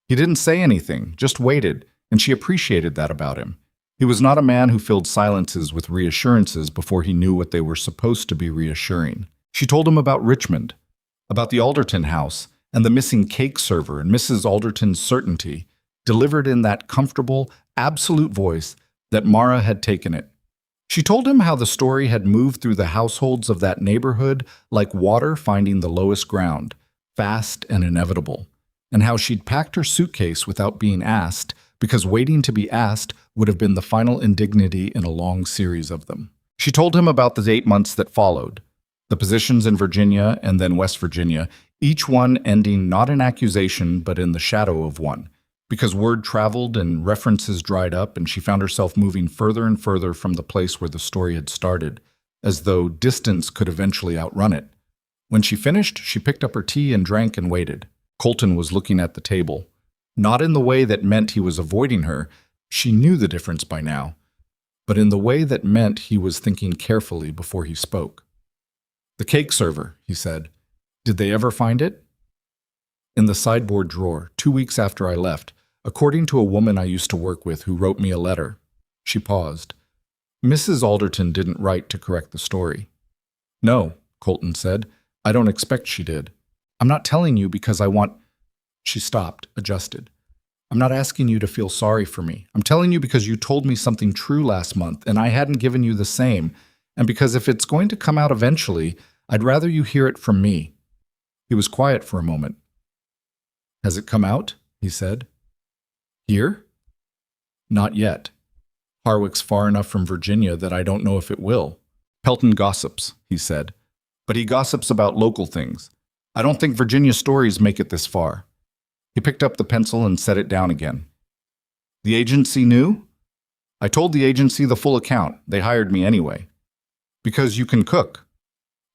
He didn't say anything, just waited, and she appreciated that about him. He was not a man who filled silences with reassurances before he knew what they were supposed to be reassuring. She told him about Richmond. about the Alderton house and the missing cake server and Mrs. Alderton's certainty, delivered in that comfortable, absolute voice that Mara had taken it. She told him how the story had moved through the households of that neighborhood like water finding the lowest ground, fast and inevitable, and how she'd packed her suitcase without being asked, because waiting to be asked would have been the final indignity in a long series of them. She told him about the 8 months that followed, the positions in Virginia and then West Virginia, each one ending not in accusation but in the shadow of one, because word traveled and references dried up and she found herself moving further and further from the place where the story had started, as though distance could eventually outrun it. When she finished, she picked up her tea and drank and waited. Colton was looking at the table. Not in the way that meant he was avoiding her, she knew the difference by now, but in the way that meant he was thinking carefully before he spoke. "The cake server," he said. "Did they ever find it?" "In the sideboard drawer, 2 weeks after I left, according to a woman I used to work with who wrote me a letter." She paused. "Mrs. Alderton didn't write to correct the story." "No," Colton said. "I don't expect she did. I'm not telling you because I want—" She stopped, adjusted. "I'm not asking you to feel sorry for me. I'm telling you because you told me something true last month, and I hadn't given you the same, and because if it's going to come out eventually, I'd rather you hear it from me." He was quiet for a moment. "Has it come out?" he said. "Here?" "Not yet. Harwick's far enough from Virginia that I don't know if it will. Pelton gossips," he said. "But he gossips about local things. I don't think Virginia stories make it this far." He picked up the pencil and set it down again. "The agency knew?" "I told the agency the full account. They hired me anyway." "Because you can cook."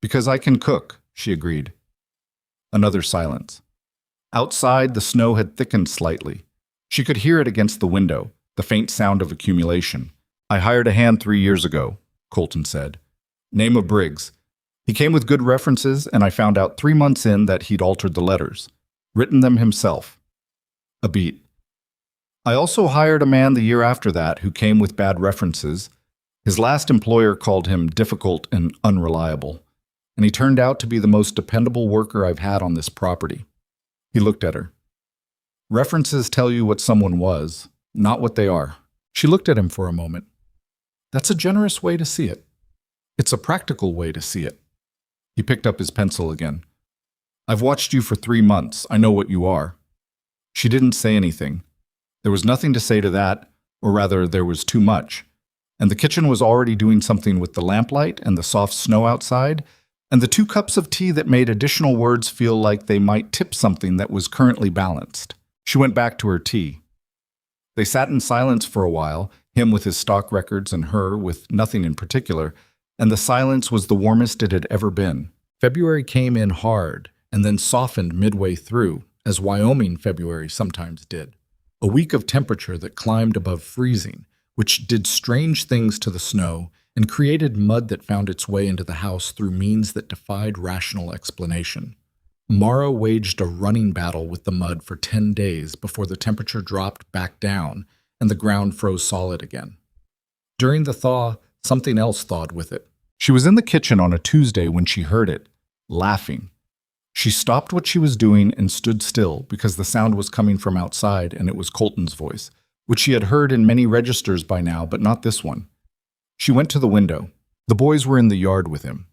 "Because I can cook," she agreed. Another silence. Outside, the snow had thickened slightly. She could hear it against the window, the faint sound of accumulation. "I hired a hand 3 years ago," Colton said. "Name of Briggs. He came with good references, and I found out 3 months in that he'd altered the letters. Written them himself." A beat. "I also hired a man the year after that who came with bad references. His last employer called him difficult and unreliable, and he turned out to be the most dependable worker I've had on this property." He looked at her. "References tell you what someone was, not what they are." She looked at him for a moment. "That's a generous way to see it. It's a practical way to see it." He picked up his pencil again. "I've watched you for 3 months. I know what you are." She didn't say anything. There was nothing to say to that, or rather, there was too much. And the kitchen was already doing something with the lamplight and the soft snow outside, and the 2 cups of tea that made additional words feel like they might tip something that was currently balanced. She went back to her tea. They sat in silence for a while, him with his stock records and her with nothing in particular, and the silence was the warmest it had ever been. February came in hard, and then softened midway through, as Wyoming February sometimes did. A week of temperature that climbed above freezing, which did strange things to the snow and created mud that found its way into the house through means that defied rational explanation. Mara waged a running battle with the mud for 10 days before the temperature dropped back down and the ground froze solid again. During the thaw, something else thawed with it. She was in the kitchen on a Tuesday when she heard it, laughing. She stopped what she was doing and stood still because the sound was coming from outside and it was Colton's voice, which she had heard in many registers by now, but not this one. She went to the window. The boys were in the yard with him.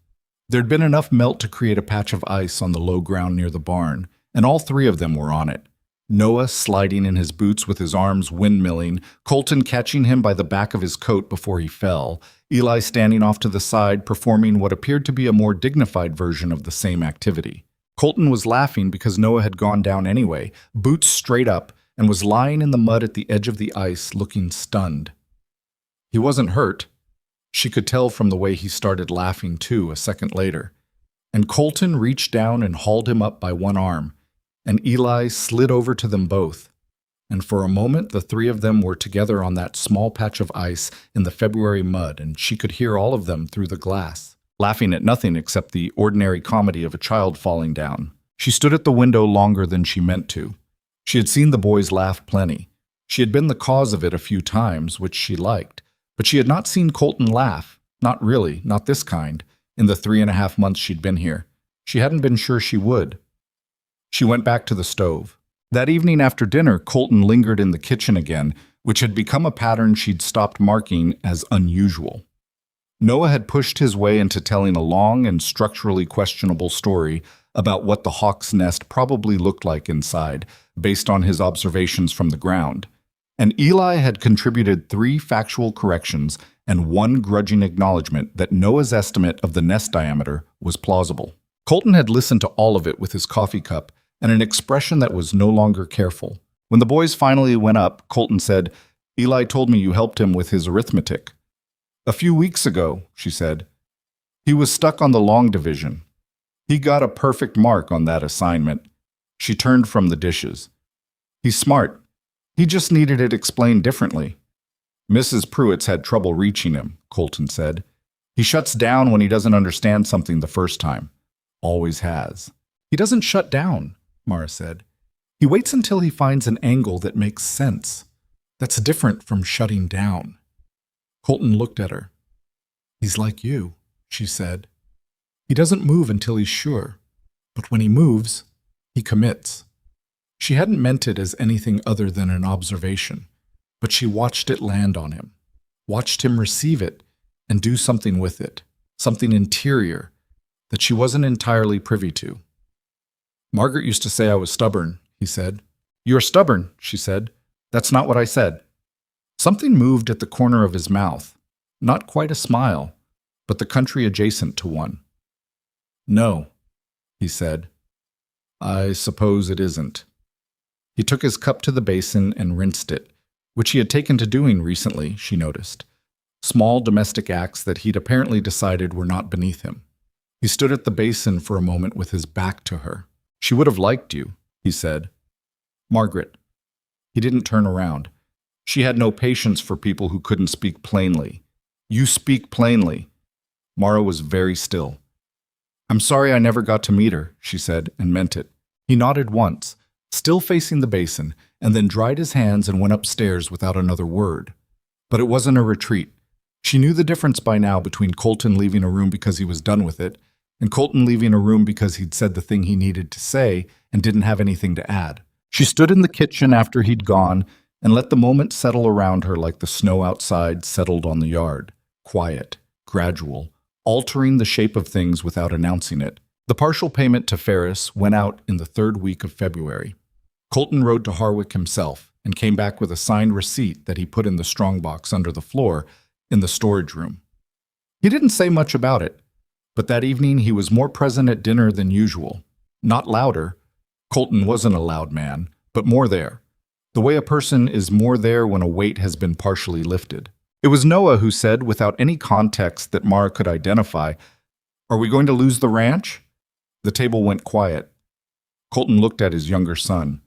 There'd been enough melt to create a patch of ice on the low ground near the barn, and all 3 of them were on it. Noah sliding in his boots with his arms windmilling, Colton catching him by the back of his coat before he fell, Eli standing off to the side performing what appeared to be a more dignified version of the same activity. Colton was laughing because Noah had gone down anyway, boots straight up, and was lying in the mud at the edge of the ice, looking stunned. He wasn't hurt. She could tell from the way he started laughing too a second later. And Colton reached down and hauled him up by one arm, and Eli slid over to them both. And for a moment the 3 of them were together on that small patch of ice in the February mud, and she could hear all of them through the glass, laughing at nothing except the ordinary comedy of a child falling down. She stood at the window longer than she meant to. She had seen the boys laugh plenty. She had been the cause of it a few times, which she liked, but she had not seen Colton laugh, not really, not this kind, in the 3.5 months she'd been here. She hadn't been sure she would. She went back to the stove. That evening after dinner, Colton lingered in the kitchen again, which had become a pattern she'd stopped marking as unusual. Noah had pushed his way into telling a long and structurally questionable story about what the hawk's nest probably looked like inside, based on his observations from the ground. And Eli had contributed 3 factual corrections and 1 grudging acknowledgement that Noah's estimate of the nest diameter was plausible. Colton had listened to all of it with his coffee cup and an expression that was no longer careful. When the boys finally went up, Colton said, "Eli told me you helped him with his arithmetic." "A few weeks ago," she said. "He was stuck on the long division. He got a perfect mark on that assignment." She turned from the dishes. "He's smart. He just needed it explained differently." "Mrs. Pruitt's had trouble reaching him," Colton said. "He shuts down when he doesn't understand something the first time. Always has." "He doesn't shut down," Mara said. "He waits until he finds an angle that makes sense. That's different from shutting down." Colton looked at her. "He's like you," she said. "He doesn't move until he's sure, but when he moves, he commits." She hadn't meant it as anything other than an observation, but she watched it land on him, watched him receive it and do something with it, something interior that she wasn't entirely privy to. "Margaret used to say I was stubborn," he said. "You're stubborn," she said. "That's not what I said." Something moved at the corner of his mouth, not quite a smile, but the country adjacent to one. "No," he said. "I suppose it isn't." He took his cup to the basin and rinsed it, which he had taken to doing recently, she noticed. Small domestic acts that he'd apparently decided were not beneath him. He stood at the basin for a moment with his back to her. "She would have liked you," he said. "Margaret." He didn't turn around. She had no patience for people who couldn't speak plainly. "You speak plainly." Mara was very still. "I'm sorry I never got to meet her," she said, and meant it. He nodded once, still facing the basin, and then dried his hands and went upstairs without another word. But it wasn't a retreat. She knew the difference by now between Colton leaving a room because he was done with it, and Colton leaving a room because he'd said the thing he needed to say and didn't have anything to add. She stood in the kitchen after he'd gone and let the moment settle around her like the snow outside settled on the yard. Quiet, gradual, altering the shape of things without announcing it. The partial payment to Ferris went out in the 3rd week of February. Colton rode to Harwick himself and came back with a signed receipt that he put in the strongbox under the floor in the storage room. He didn't say much about it, but that evening he was more present at dinner than usual. Not louder. Colton wasn't a loud man, but more there. The way a person is more there when a weight has been partially lifted. It was Noah who said, without any context that Mara could identify, "Are we going to lose the ranch?" The table went quiet. Colton looked at his younger son.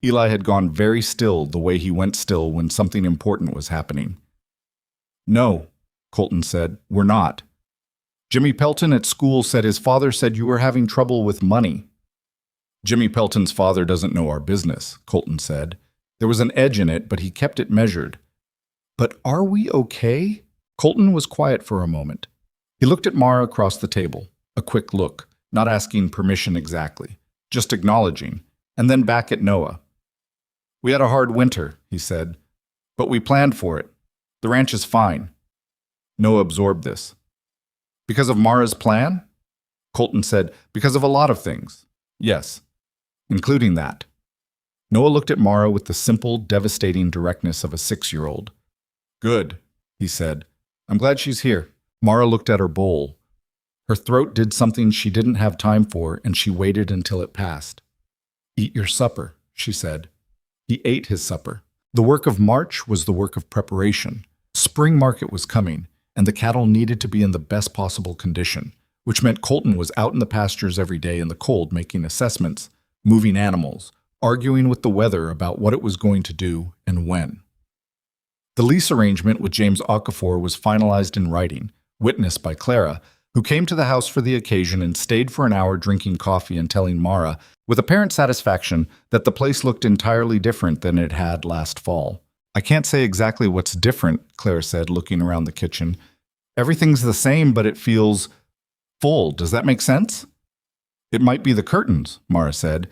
Eli had gone very still the way he went still when something important was happening. "No," Colton said, "we're not. Jimmy Pelton at school said his father said you were having trouble with money." "Jimmy Pelton's father doesn't know our business," Colton said. There was an edge in it, but he kept it measured. "But are we okay?" Colton was quiet for a moment. He looked at Mara across the table, a quick look, not asking permission exactly, just acknowledging, and then back at Noah. "We had a hard winter," he said, "but we planned for it. The ranch is fine." Noah absorbed this. "Because of Mara's plan?" Colton said, "Because of a lot of things. Yes, including that." Noah looked at Mara with the simple, devastating directness of a 6-year-old. "Good," he said. "I'm glad she's here." Mara looked at her bowl. Her throat did something she didn't have time for, and she waited until it passed. "Eat your supper," she said. He ate his supper. The work of March was the work of preparation. Spring market was coming, and the cattle needed to be in the best possible condition, which meant Colton was out in the pastures every day in the cold making assessments, moving animals, arguing with the weather about what it was going to do and when. The lease arrangement with James Okafor was finalized in writing, witnessed by Clara, who came to the house for the occasion and stayed for an hour drinking coffee and telling Mara, with apparent satisfaction, that the place looked entirely different than it had last fall. "I can't say exactly what's different," Clara said, looking around the kitchen. "Everything's the same, but it feels full. Does that make sense?" It might be the curtains, Mara said.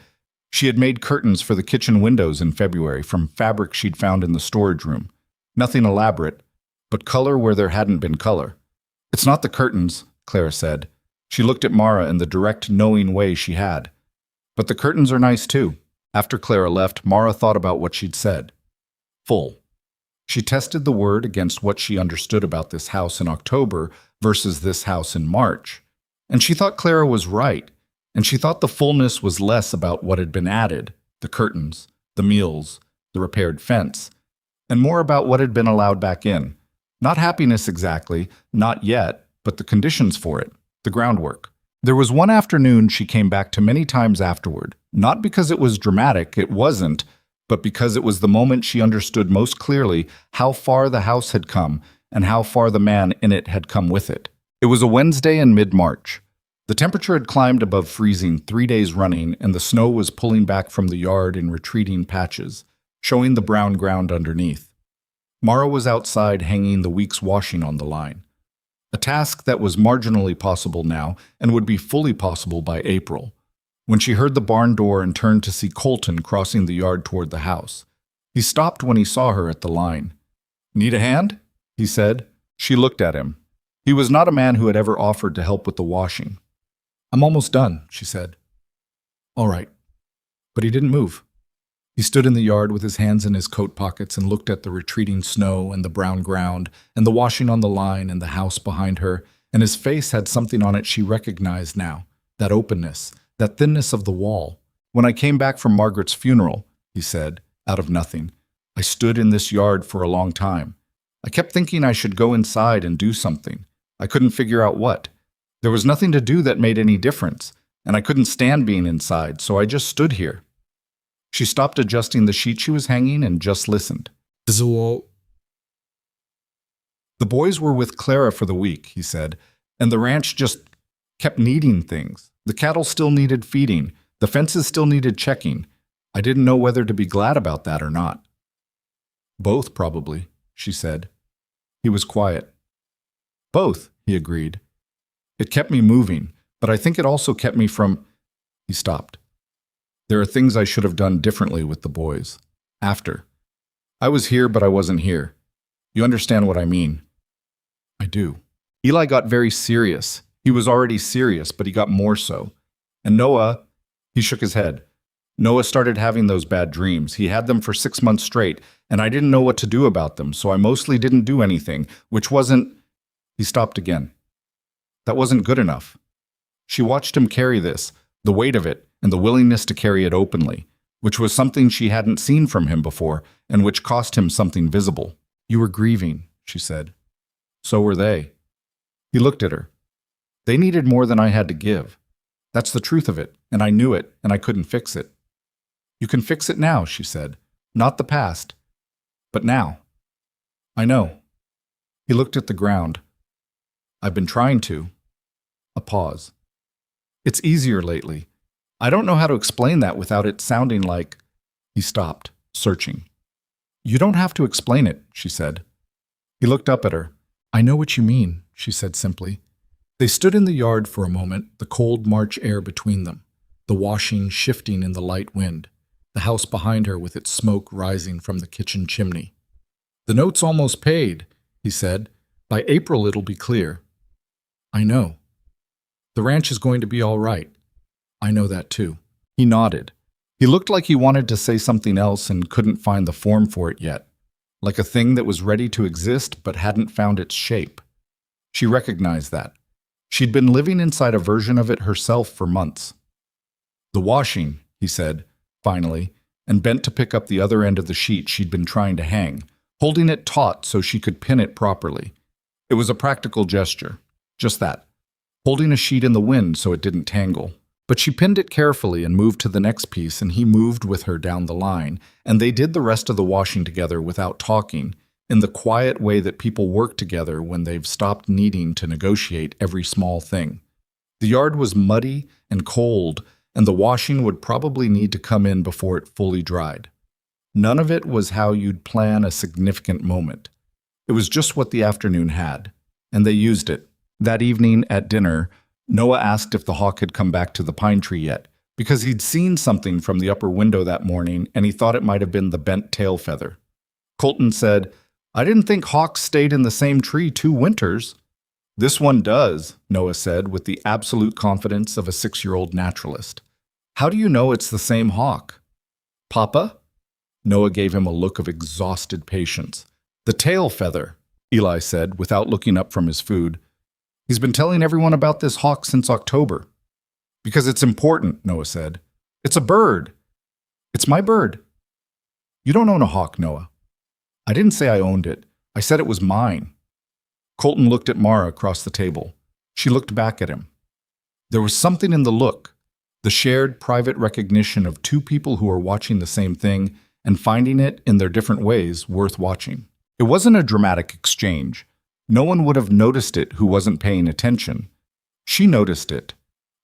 She had made curtains for the kitchen windows in February from fabric she'd found in the storage room. Nothing elaborate, but color where there hadn't been color. It's not the curtains, Clara said. She looked at Mara in the direct, knowing way she had. But the curtains are nice too. After Clara left, Mara thought about what she'd said. Full. She tested the word against what she understood about this house in October versus this house in March. And she thought Clara was right. And she thought the fullness was less about what had been added, the curtains, the meals, the repaired fence, and more about what had been allowed back in. Not happiness exactly, not yet, but the conditions for it, the groundwork. There was one afternoon she came back to many times afterward, not because it was dramatic, it wasn't, but because it was the moment she understood most clearly how far the house had come and how far the man in it had come with it. It was a Wednesday in mid-March. The temperature had climbed above freezing 3 days running, and the snow was pulling back from the yard in retreating patches, showing the brown ground underneath. Mara was outside hanging the week's washing on the line, a task that was marginally possible now and would be fully possible by April, when she heard the barn door and turned to see Colton crossing the yard toward the house. He stopped when he saw her at the line. "Need a hand?" he said. She looked at him. He was not a man who had ever offered to help with the washing. "I'm almost done," she said. "All right." But he didn't move. He stood in the yard with his hands in his coat pockets and looked at the retreating snow and the brown ground and the washing on the line and the house behind her, and his face had something on it she recognized now, that openness, that thinness of the wall. "When I came back from Margaret's funeral," he said, out of nothing, "I stood in this yard for a long time. I kept thinking I should go inside and do something. I couldn't figure out what. There was nothing to do that made any difference, and I couldn't stand being inside, so I just stood here." She stopped adjusting the sheet she was hanging and just listened. The boys were with Clara for the week, he said, and the ranch just kept needing things. The cattle still needed feeding. The fences still needed checking. I didn't know whether to be glad about that or not. "Both, probably," she said. He was quiet. "Both," he agreed. "It kept me moving, but I think it also kept me from—" He stopped. "There are things I should have done differently with the boys. After. I was here, but I wasn't here. You understand what I mean?" "I do." Eli got very serious. He was already serious, but he got more so. And Noah, he shook his head. Noah started having those bad dreams. He had them for 6 months straight, and I didn't know what to do about them, so I mostly didn't do anything, which wasn't— He stopped again. That wasn't good enough. She watched him carry this, the weight of it, and the willingness to carry it openly, which was something she hadn't seen from him before, and which cost him something visible. "You were grieving," she said. "So were they." He looked at her. "They needed more than I had to give. That's the truth of it, and I knew it, and I couldn't fix it." "You can fix it now," she said. "Not the past, but now." "I know." He looked at the ground. "I've been trying to." A pause. "It's easier lately. I don't know how to explain that without it sounding like—" He stopped, searching. "You don't have to explain it," she said. He looked up at her. "I know what you mean," she said simply. They stood in the yard for a moment, the cold March air between them, the washing shifting in the light wind, the house behind her with its smoke rising from the kitchen chimney. "The note's almost paid," he said. "By April it'll be clear." "I know." "The ranch is going to be all right." "I know that too." He nodded. He looked like he wanted to say something else and couldn't find the form for it yet, like a thing that was ready to exist but hadn't found its shape. She recognized that. She'd been living inside a version of it herself for months. "The washing," he said, finally, and bent to pick up the other end of the sheet she'd been trying to hang, holding it taut so she could pin it properly. It was a practical gesture, just that, holding a sheet in the wind so it didn't tangle. But she pinned it carefully and moved to the next piece, and he moved with her down the line, and they did the rest of the washing together without talking, in the quiet way that people work together when they've stopped needing to negotiate every small thing. The yard was muddy and cold, and the washing would probably need to come in before it fully dried. None of it was how you'd plan a significant moment. It was just what the afternoon had, and they used it. That evening at dinner, Noah asked if the hawk had come back to the pine tree yet, because he'd seen something from the upper window that morning and he thought it might have been the bent tail feather. Colton said, "I didn't think hawks stayed in the same tree 2 winters." "This one does," Noah said with the absolute confidence of a 6-year-old naturalist. "How do you know it's the same hawk?" "Papa?" Noah gave him a look of exhausted patience. "The tail feather," Eli said without looking up from his food. "He's been telling everyone about this hawk since October." "Because it's important," Noah said. "It's a bird." "It's my bird." "You don't own a hawk, Noah." "I didn't say I owned it. I said it was mine." Colton looked at Mara across the table. She looked back at him. There was something in the look, the shared private recognition of two people who are watching the same thing and finding it in their different ways worth watching. It wasn't a dramatic exchange. No one would have noticed it who wasn't paying attention. She noticed it.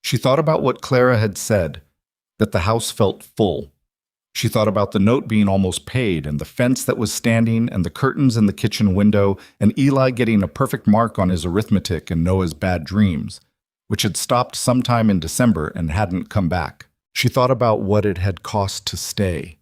She thought about what Clara had said, that the house felt full. She thought about the note being almost paid and the fence that was standing and the curtains in the kitchen window and Eli getting a perfect mark on his arithmetic and Noah's bad dreams, which had stopped sometime in December and hadn't come back. She thought about what it had cost to stay.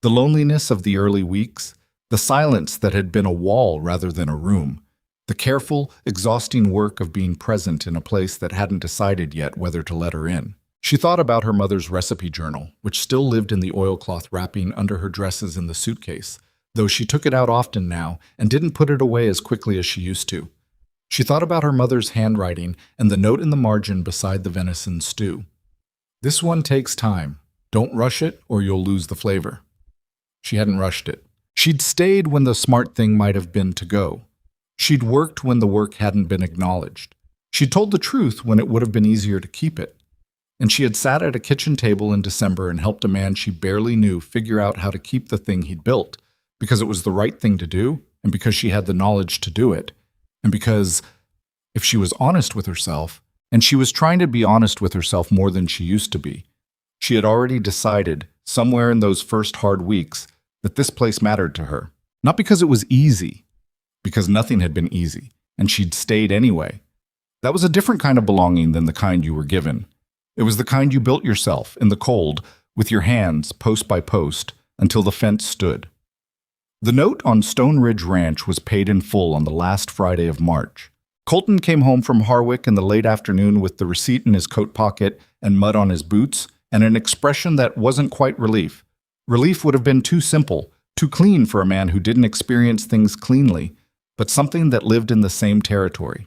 The loneliness of the early weeks, the silence that had been a wall rather than a room, the careful, exhausting work of being present in a place that hadn't decided yet whether to let her in. She thought about her mother's recipe journal, which still lived in the oilcloth wrapping under her dresses in the suitcase, though she took it out often now and didn't put it away as quickly as she used to. She thought about her mother's handwriting and the note in the margin beside the venison stew. "This one takes time. Don't rush it or you'll lose the flavor." She hadn't rushed it. She'd stayed when the smart thing might have been to go. She'd worked when the work hadn't been acknowledged. She'd told the truth when it would have been easier to keep it. And she had sat at a kitchen table in December and helped a man she barely knew figure out how to keep the thing he'd built, because it was the right thing to do, and because she had the knowledge to do it, and because, if she was honest with herself, and she was trying to be honest with herself more than she used to be, she had already decided, somewhere in those first hard weeks, that this place mattered to her. Not because it was easy, because nothing had been easy, and she'd stayed anyway. That was a different kind of belonging than the kind you were given. It was the kind you built yourself, in the cold, with your hands, post by post, until the fence stood. The note on Stone Ridge Ranch was paid in full on the last Friday of March. Colton came home from Harwick in the late afternoon with the receipt in his coat pocket and mud on his boots, and an expression that wasn't quite relief. Relief would have been too simple, too clean for a man who didn't experience things cleanly, but something that lived in the same territory.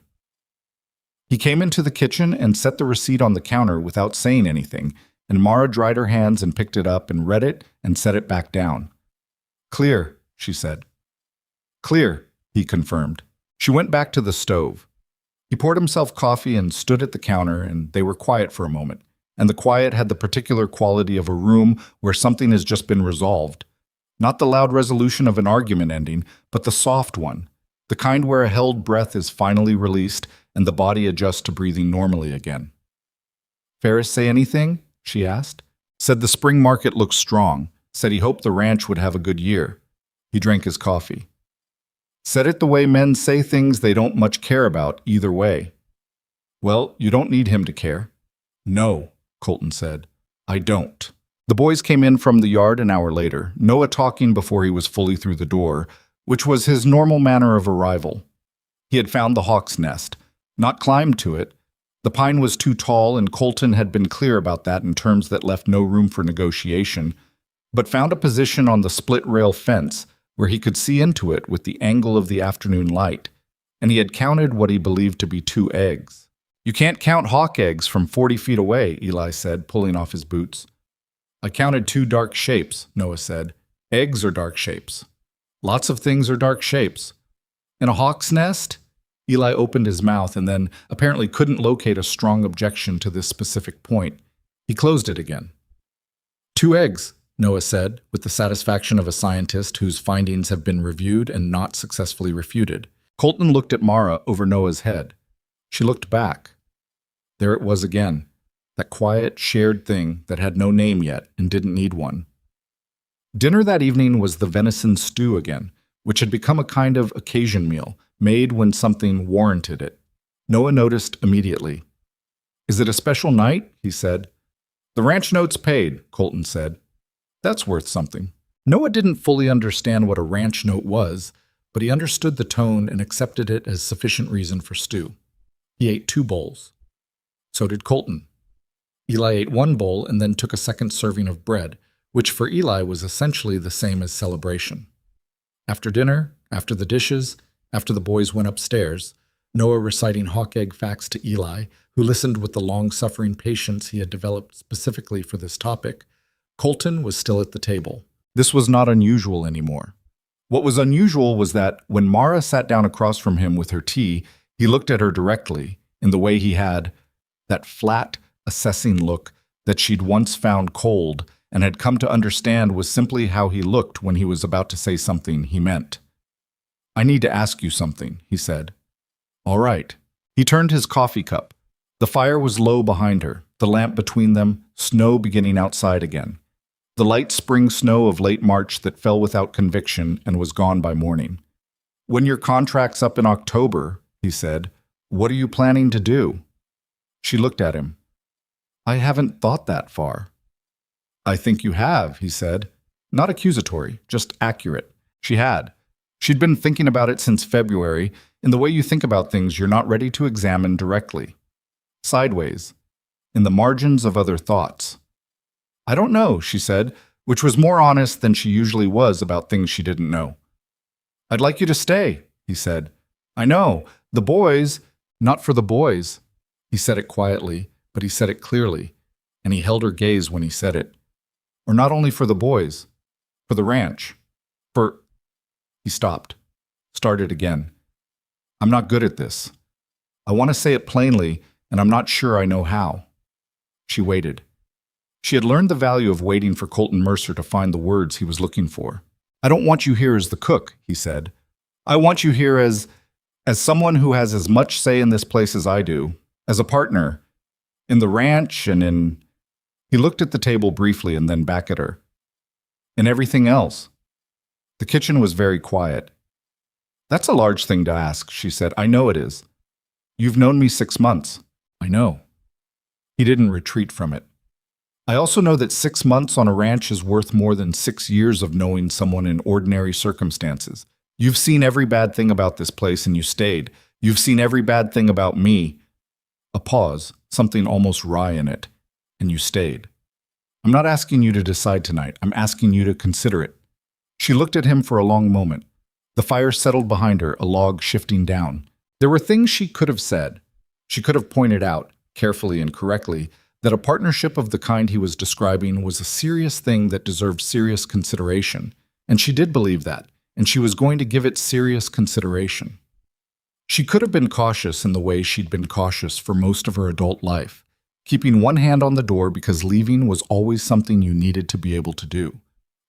He came into the kitchen and set the receipt on the counter without saying anything, and Mara dried her hands and picked it up and read it and set it back down. "Clear," she said. "Clear," he confirmed. She went back to the stove. He poured himself coffee and stood at the counter, and they were quiet for a moment, and the quiet had the particular quality of a room where something has just been resolved. Not the loud resolution of an argument ending, but the soft one, the kind where a held breath is finally released and the body adjusts to breathing normally again. "Ferris say anything?" she asked. Said the spring market looked strong, said he hoped the ranch would have a good year. He drank his coffee. Said it the way men say things they don't much care about either way. "Well, you don't need him to care." "No," Colton said. "I don't." The boys came in from the yard an hour later, Noah talking before he was fully through the door, which was his normal manner of arrival. He had found the hawk's nest, not climbed to it. The pine was too tall, and Colton had been clear about that in terms that left no room for negotiation, but found a position on the split-rail fence where he could see into it with the angle of the afternoon light, and he had counted what he believed to be 2 eggs. "You can't count hawk eggs from 40 feet away," Eli said, pulling off his boots. "I counted 2 dark shapes," Noah said. "Eggs are dark shapes. Lots of things are dark shapes. In a hawk's nest?" Eli opened his mouth and then apparently couldn't locate a strong objection to this specific point. He closed it again. 2 eggs, Noah said, with the satisfaction of a scientist whose findings have been reviewed and not successfully refuted. Colton looked at Mara over Noah's head. She looked back. There it was again, that quiet, shared thing that had no name yet and didn't need one. Dinner that evening was the venison stew again, which had become a kind of occasion meal, made when something warranted it. Noah noticed immediately. Is it a special night? He said. The ranch note's paid, Colton said. That's worth something. Noah didn't fully understand what a ranch note was, but he understood the tone and accepted it as sufficient reason for stew. He ate 2 bowls. So did Colton. Eli ate 1 bowl and then took a second serving of bread, which for Eli was essentially the same as celebration. After dinner, after the dishes, after the boys went upstairs, Noah reciting hawk egg facts to Eli, who listened with the long-suffering patience he had developed specifically for this topic, Colton was still at the table. This was not unusual anymore. What was unusual was that when Mara sat down across from him with her tea, he looked at her directly, in the way he had, that flat, assessing look that she'd once found cold and had come to understand was simply how he looked when he was about to say something he meant. I need to ask you something, he said. All right. He turned his coffee cup. The fire was low behind her, the lamp between them, snow beginning outside again. The light spring snow of late March that fell without conviction and was gone by morning. When your contract's up in October, he said, what are you planning to do? She looked at him. I haven't thought that far. I think you have, he said. Not accusatory, just accurate. She had. She'd been thinking about it since February, in the way you think about things you're not ready to examine directly. Sideways, in the margins of other thoughts. I don't know, she said, which was more honest than she usually was about things she didn't know. I'd like you to stay, he said. I know, the boys, not for the boys. He said it quietly, but he said it clearly, and he held her gaze when he said it. Or not only for the boys, for the ranch, for... He stopped, started again. I'm not good at this. I want to say it plainly, and I'm not sure I know how. She waited. She had learned the value of waiting for Colton Mercer to find the words he was looking for. I don't want you here as the cook, he said. I want you here as someone who has as much say in this place as I do, as a partner, in the ranch and in... He looked at the table briefly and then back at her. And everything else. The kitchen was very quiet. That's a large thing to ask, she said. I know it is. You've known me 6 months. I know. He didn't retreat from it. I also know that 6 months on a ranch is worth more than 6 years of knowing someone in ordinary circumstances. You've seen every bad thing about this place and you stayed. You've seen every bad thing about me. A pause, something almost wry in it, and you stayed. I'm not asking you to decide tonight. I'm asking you to consider it. She looked at him for a long moment. The fire settled behind her, a log shifting down. There were things she could have said. She could have pointed out, carefully and correctly, that a partnership of the kind he was describing was a serious thing that deserved serious consideration. And she did believe that, and she was going to give it serious consideration. She could have been cautious in the way she'd been cautious for most of her adult life, keeping one hand on the door because leaving was always something you needed to be able to do.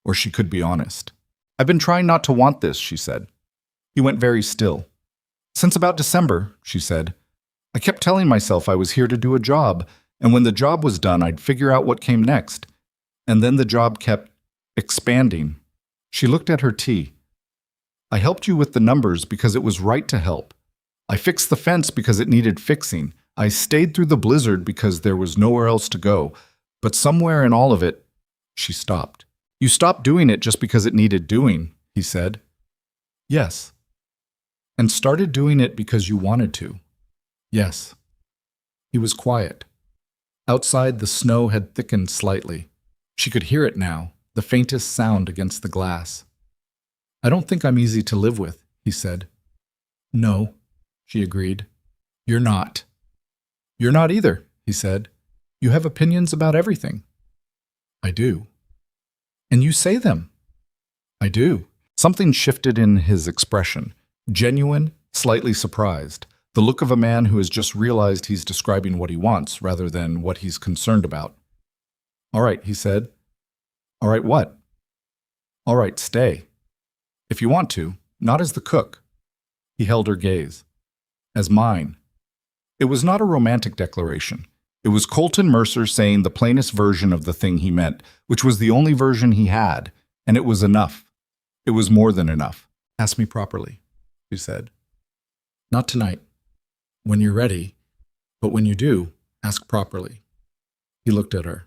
Or she could be honest. I've been trying not to want this, she said. He went very still. Since about December, she said. I kept telling myself I was here to do a job, and when the job was done, I'd figure out what came next. And then the job kept expanding. She looked at her tea. I helped you with the numbers because it was right to help. I fixed the fence because it needed fixing. I stayed through the blizzard because there was nowhere else to go. But somewhere in all of it, she stopped. You stopped doing it just because it needed doing, he said. Yes. And started doing it because you wanted to. Yes. He was quiet. Outside, the snow had thickened slightly. She could hear it now, the faintest sound against the glass. I don't think I'm easy to live with, he said. No, she agreed. You're not. You're not either, he said. You have opinions about everything. I do. And you say them. I do. Something shifted in his expression. Genuine, slightly surprised. The look of a man who has just realized he's describing what he wants rather than what he's concerned about. All right, he said. All right, what? All right, stay. If you want to, not as the cook. He held her gaze. As mine. It was not a romantic declaration. It was Colton Mercer saying the plainest version of the thing he meant, which was the only version he had, and it was enough. It was more than enough. Ask me properly, she said. Not tonight. When you're ready. But when you do, Ask properly. He looked at her.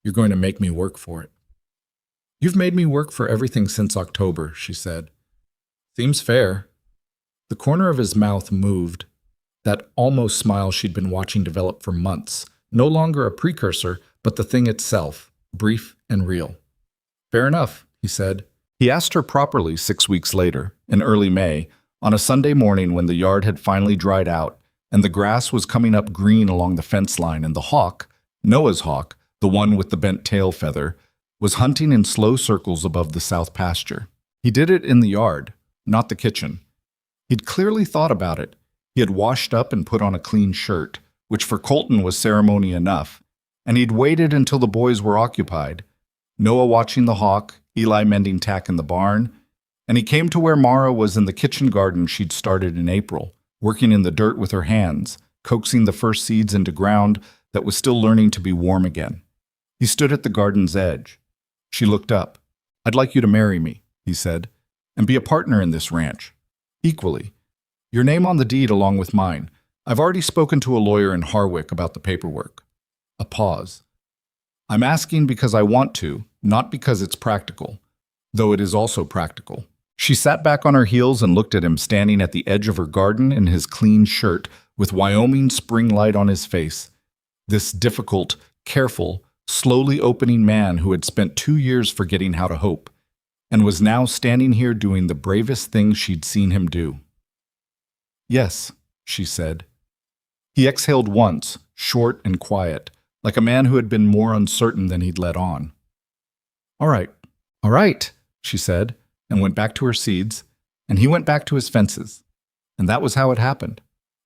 You're going to make me work for it. You've made me work for everything since October, she said. Seems fair. The corner of his mouth moved, that almost smile she'd been watching develop for months, no longer a precursor, but the thing itself, brief and real. Fair enough, he said. He asked her properly 6 weeks later, in early May, on a Sunday morning when the yard had finally dried out and the grass was coming up green along the fence line and the hawk, Noah's hawk, the one with the bent tail feather, was hunting in slow circles above the south pasture. He did it in the yard, not the kitchen. He'd clearly thought about it. He had washed up and put on a clean shirt, which for Colton was ceremony enough, and he'd waited until the boys were occupied, Noah watching the hawk, Eli mending tack in the barn, and he came to where Mara was in the kitchen garden she'd started in April, working in the dirt with her hands, coaxing the first seeds into ground that was still learning to be warm again. He stood at the garden's edge. She looked up. I'd like you to marry me, he said, and be a partner in this ranch. Equally. Your name on the deed along with mine. I've already spoken to a lawyer in Harwick about the paperwork. A pause. I'm asking because I want to, not because it's practical, though it is also practical. She sat back on her heels and looked at him standing at the edge of her garden in his clean shirt with Wyoming spring light on his face. This difficult, careful, slowly opening man who had spent 2 years forgetting how to hope, and was now standing here doing the bravest thing she'd seen him do. Yes, she said. He exhaled once, short and quiet, like a man who had been more uncertain than he'd let on. All right, she said, and went back to her seeds, and he went back to his fences. And that was how it happened.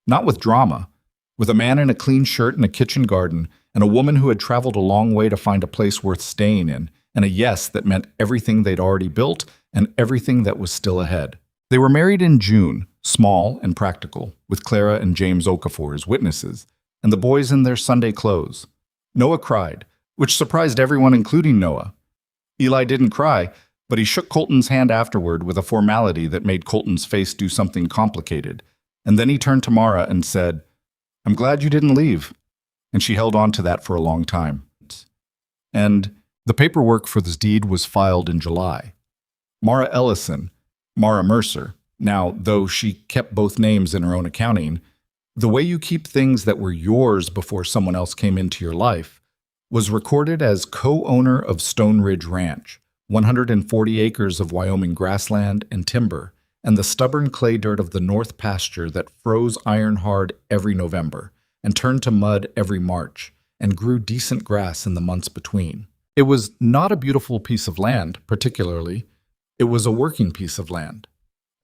Not with drama, with a man in a clean shirt in a kitchen garden, and a woman who had traveled a long way to find a place worth staying in, and a yes that meant everything they'd already built and everything that was still ahead. They were married in June, small and practical, with Clara and James Okafor as witnesses, and the boys in their Sunday clothes. Noah cried, which surprised everyone including Noah. Eli didn't cry, but he shook Colton's hand afterward with a formality that made Colton's face do something complicated, and then he turned to Mara and said, I'm glad you didn't leave. And she held on to that for a long time. And the paperwork for this deed was filed in July. Mara Ellison, Mara Mercer. Now, though she kept both names in her own accounting, the way you keep things that were yours before someone else came into your life was recorded as co-owner of Stone Ridge Ranch, 140 acres of Wyoming grassland and timber, and the stubborn clay dirt of the north pasture that froze iron hard every November and turned to mud every March and grew decent grass in the months between. It was not a beautiful piece of land, particularly. It was a working piece of land.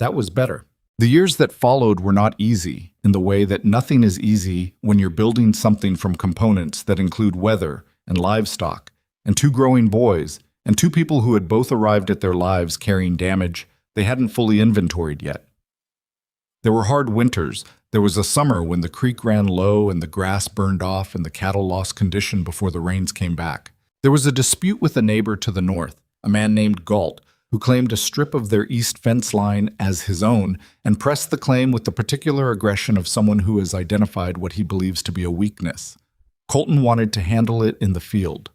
That was better. The years that followed were not easy, in the way that nothing is easy when you're building something from components that include weather and livestock, and 2 growing boys, and 2 people who had both arrived at their lives carrying damage they hadn't fully inventoried yet. There were hard winters. There was a summer when the creek ran low and the grass burned off and the cattle lost condition before the rains came back. There was a dispute with a neighbor to the north, a man named Galt, who claimed a strip of their east fence line as his own and pressed the claim with the particular aggression of someone who has identified what he believes to be a weakness. Colton wanted to handle it in the field.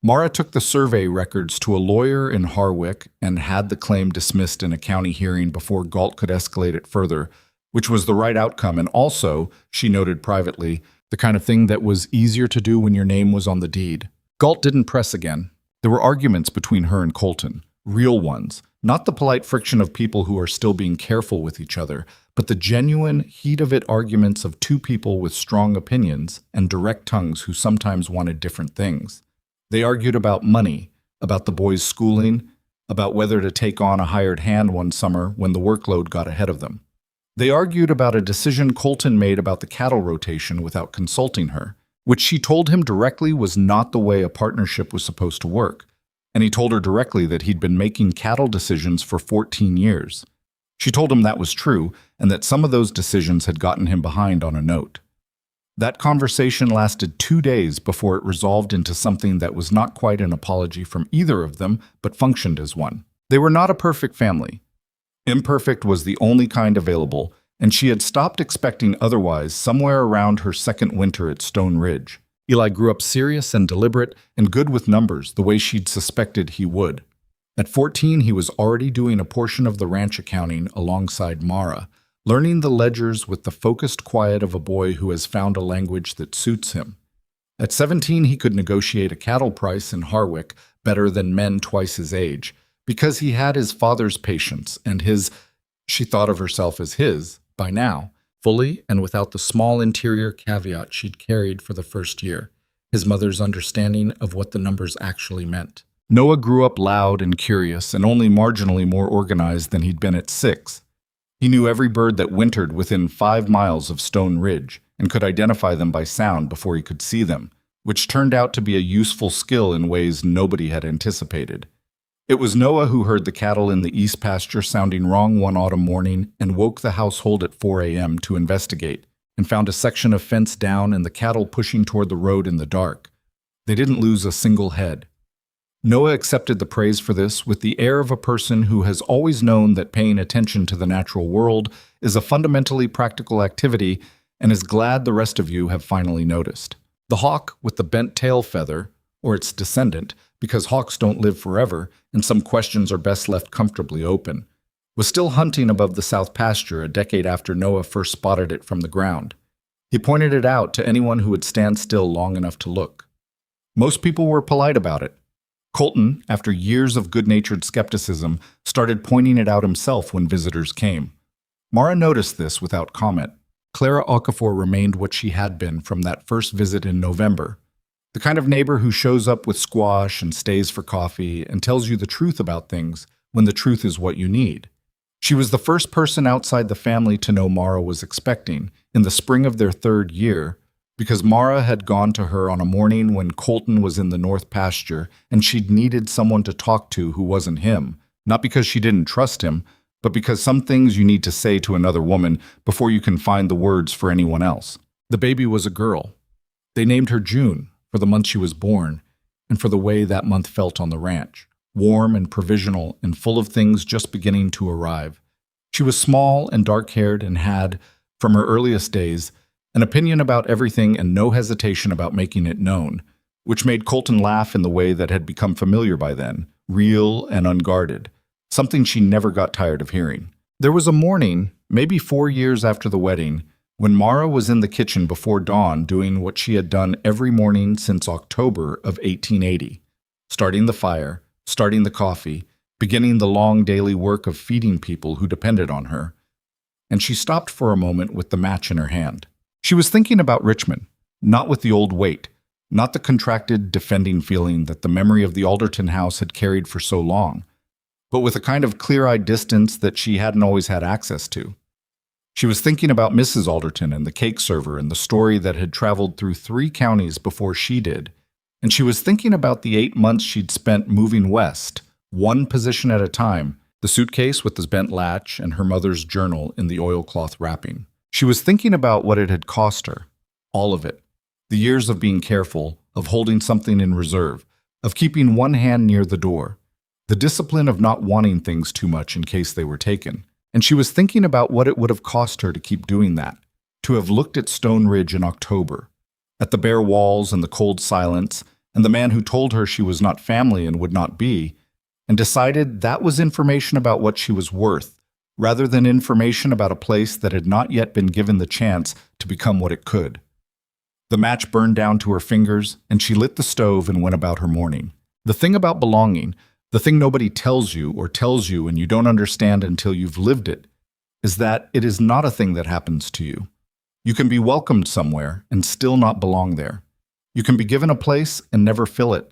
Mara took the survey records to a lawyer in Harwick and had the claim dismissed in a county hearing before Galt could escalate it further, which was the right outcome and also, she noted privately, the kind of thing that was easier to do when your name was on the deed. Galt didn't press again. There were arguments between her and Colton, real ones, not the polite friction of people who are still being careful with each other, but the genuine, heat-of-it arguments of 2 people with strong opinions and direct tongues who sometimes wanted different things. They argued about money, about the boys' schooling, about whether to take on a hired hand one summer when the workload got ahead of them. They argued about a decision Colton made about the cattle rotation without consulting her, which she told him directly was not the way a partnership was supposed to work, and he told her directly that he'd been making cattle decisions for 14 years. She told him that was true, and that some of those decisions had gotten him behind on a note. That conversation lasted 2 days before it resolved into something that was not quite an apology from either of them, but functioned as one. They were not a perfect family. Imperfect was the only kind available, and she had stopped expecting otherwise somewhere around her second winter at Stone Ridge. Eli grew up serious and deliberate and good with numbers, the way she'd suspected he would. At 14, he was already doing a portion of the ranch accounting alongside Mara, learning the ledgers with the focused quiet of a boy who has found a language that suits him. At 17, he could negotiate a cattle price in Harwick better than men twice his age, because he had his father's patience and she thought of herself as his, by now, fully and without the small interior caveat she'd carried for the first year, his mother's understanding of what the numbers actually meant. Noah grew up loud and curious and only marginally more organized than he'd been at 6. He knew every bird that wintered within 5 miles of Stone Ridge and could identify them by sound before he could see them, which turned out to be a useful skill in ways nobody had anticipated. It was Noah who heard the cattle in the east pasture sounding wrong one autumn morning and woke the household at 4 a.m. to investigate, and found a section of fence down and the cattle pushing toward the road in the dark. They didn't lose a single head. Noah accepted the praise for this with the air of a person who has always known that paying attention to the natural world is a fundamentally practical activity and is glad the rest of you have finally noticed. The hawk with the bent tail feather, or its descendant, because hawks don't live forever and some questions are best left comfortably open, was still hunting above the south pasture a decade after Noah first spotted it from the ground. He pointed it out to anyone who would stand still long enough to look. Most people were polite about it. Colton, after years of good-natured skepticism, started pointing it out himself when visitors came. Mara noticed this without comment. Clara Okafor remained what she had been from that first visit in November. The kind of neighbor who shows up with squash and stays for coffee and tells you the truth about things when the truth is what you need. She was the first person outside the family to know Mara was expecting, in the spring of their 3rd year, because Mara had gone to her on a morning when Colton was in the north pasture and she'd needed someone to talk to who wasn't him, not because she didn't trust him, but because some things you need to say to another woman before you can find the words for anyone else. The baby was a girl. They named her June, for the month she was born, and for the way that month felt on the ranch, warm and provisional and full of things just beginning to arrive. She was small and dark-haired and had, from her earliest days, an opinion about everything and no hesitation about making it known, which made Colton laugh in the way that had become familiar by then, real and unguarded, something she never got tired of hearing. There was a morning, maybe 4 years after the wedding, when Mara was in the kitchen before dawn doing what she had done every morning since October of 1880, starting the fire, starting the coffee, beginning the long daily work of feeding people who depended on her. And she stopped for a moment with the match in her hand. She was thinking about Richmond, not with the old weight, not the contracted, defending feeling that the memory of the Alderton house had carried for so long, but with a kind of clear-eyed distance that she hadn't always had access to. She was thinking about Mrs. Alderton and the cake server and the story that had traveled through 3 counties before she did, and she was thinking about the 8 months she'd spent moving west, one position at a time, the suitcase with the bent latch and her mother's journal in the oilcloth wrapping. She was thinking about what it had cost her, all of it, the years of being careful, of holding something in reserve, of keeping one hand near the door, the discipline of not wanting things too much in case they were taken. And she was thinking about what it would have cost her to keep doing that, to have looked at Stone Ridge in October, at the bare walls and the cold silence, and the man who told her she was not family and would not be, and decided that was information about what she was worth, rather than information about a place that had not yet been given the chance to become what it could. The match burned down to her fingers, and she lit the stove and went about her morning. The thing about belonging, the thing nobody tells you and you don't understand until you've lived it, is that it is not a thing that happens to you. You can be welcomed somewhere and still not belong there. You can be given a place and never fill it.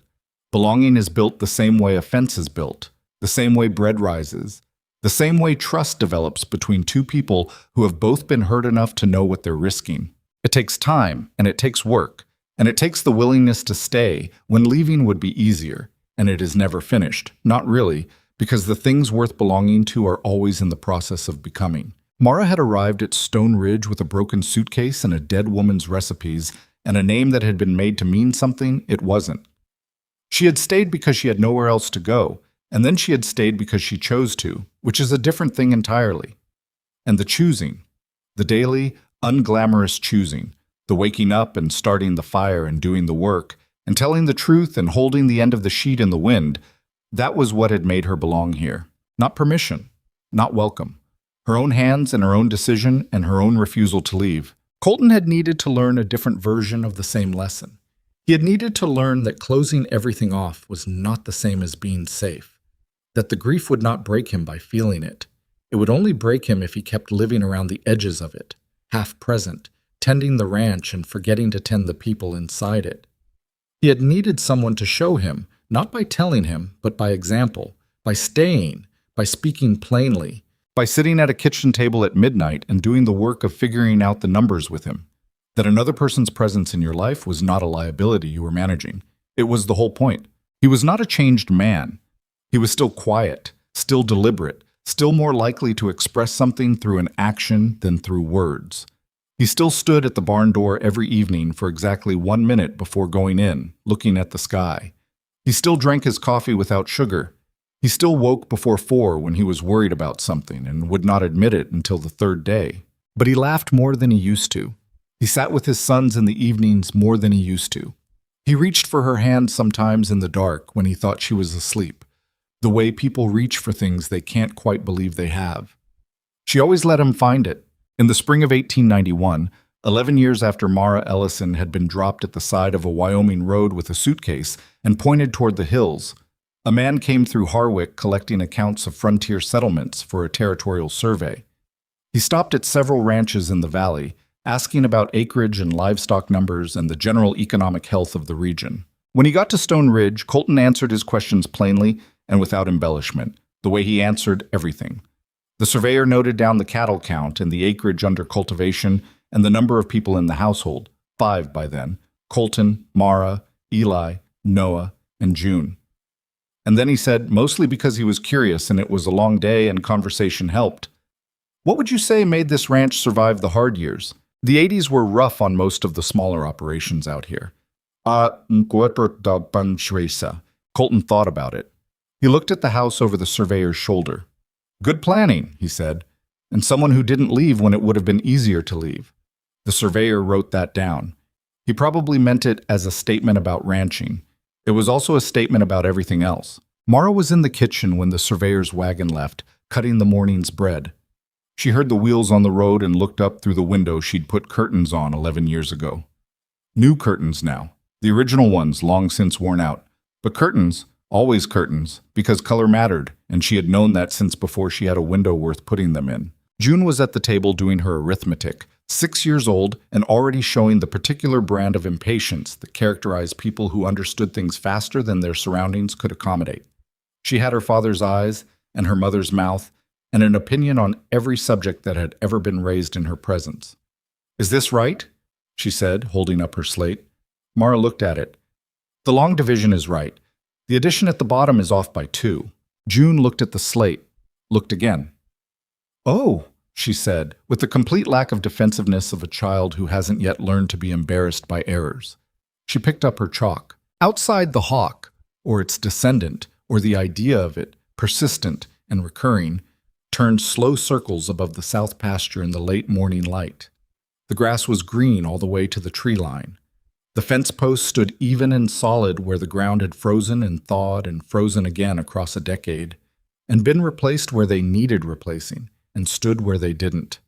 Belonging is built the same way a fence is built, the same way bread rises, the same way trust develops between 2 people who have both been hurt enough to know what they're risking. It takes time, and it takes work, and it takes the willingness to stay when leaving would be easier, and it is never finished, not really, because the things worth belonging to are always in the process of becoming. Mara had arrived at Stone Ridge with a broken suitcase and a dead woman's recipes and a name that had been made to mean something it wasn't. She had stayed because she had nowhere else to go, and then she had stayed because she chose to, which is a different thing entirely. And the choosing, The daily, unglamorous choosing, the waking up and starting the fire and doing the work, and telling the truth and holding the end of the sheet in the wind, that was what had made her belong here. Not permission, not welcome. Her own hands and her own decision and her own refusal to leave. Colton had needed to learn a different version of the same lesson. He had needed to learn that closing everything off was not the same as being safe, that the grief would not break him by feeling it. It would only break him if he kept living around the edges of it, half present, tending the ranch and forgetting to tend the people inside it. He had needed someone to show him, not by telling him, but by example, by staying, by speaking plainly, by sitting at a kitchen table at midnight and doing the work of figuring out the numbers with him. That another person's presence in your life was not a liability you were managing. It was the whole point. He was not a changed man. He was still quiet, still deliberate, still more likely to express something through an action than through words. He still stood at the barn door every evening for exactly 1 minute before going in, looking at the sky. He still drank his coffee without sugar. He still woke before 4 when he was worried about something and would not admit it until the 3rd day. But he laughed more than he used to. He sat with his sons in the evenings more than he used to. He reached for her hand sometimes in the dark when he thought she was asleep, the way people reach for things they can't quite believe they have. She always let him find it. In the spring of 1891, 11 years after Mara Ellison had been dropped at the side of a Wyoming road with a suitcase and pointed toward the hills, a man came through Harwick collecting accounts of frontier settlements for a territorial survey. He stopped at several ranches in the valley, asking about acreage and livestock numbers and the general economic health of the region. When he got to Stone Ridge, Colton answered his questions plainly and without embellishment, the way he answered everything. The surveyor noted down the cattle count and the acreage under cultivation and the number of people in the household, 5 by then: Colton, Mara, Eli, Noah, and June. And then he said, mostly because he was curious and it was a long day and conversation helped, "What would you say made this ranch survive the hard years? The 80s were rough on most of the smaller operations out here." Colton thought about it. He looked at the house over the surveyor's shoulder. "Good planning," he said, "and someone who didn't leave when it would have been easier to leave." The surveyor wrote that down. He probably meant it as a statement about ranching. It was also a statement about everything else. Mara was in the kitchen when the surveyor's wagon left, cutting the morning's bread. She heard the wheels on the road and looked up through the window she'd put curtains on 11 years ago. New curtains now, the original ones long since worn out. But curtains, always curtains, because color mattered, and she had known that since before she had a window worth putting them in. June was at the table doing her arithmetic, 6 years old and already showing the particular brand of impatience that characterized people who understood things faster than their surroundings could accommodate. She had her father's eyes and her mother's mouth and an opinion on every subject that had ever been raised in her presence. "Is this right?" she said, holding up her slate. Mara looked at it. "The long division is right. The addition at the bottom is off by 2. June looked at the slate, looked again. "Oh," she said, with the complete lack of defensiveness of a child who hasn't yet learned to be embarrassed by errors. She picked up her chalk. Outside the hawk, or its descendant, or the idea of it, persistent and recurring, turned slow circles above the south pasture in the late morning light. The grass was green all the way to the tree line. The fence posts stood even and solid where the ground had frozen and thawed and frozen again across a decade, and been replaced where they needed replacing, and stood where they didn't.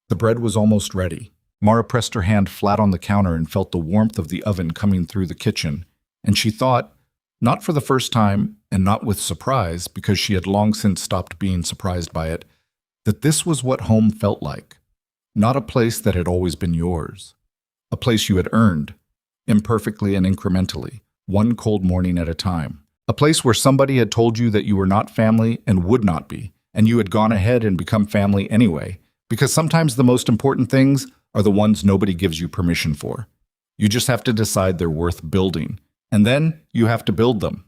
The bread was almost ready. Mara pressed her hand flat on the counter and felt the warmth of the oven coming through the kitchen, and she thought, not for the first time, and not with surprise, because she had long since stopped being surprised by it, that this was what home felt like. Not a place that had always been yours. A place you had earned, imperfectly and incrementally, one cold morning at a time. A place where somebody had told you that you were not family and would not be, and you had gone ahead and become family anyway, because sometimes the most important things are the ones nobody gives you permission for. You just have to decide they're worth building, and then you have to build them.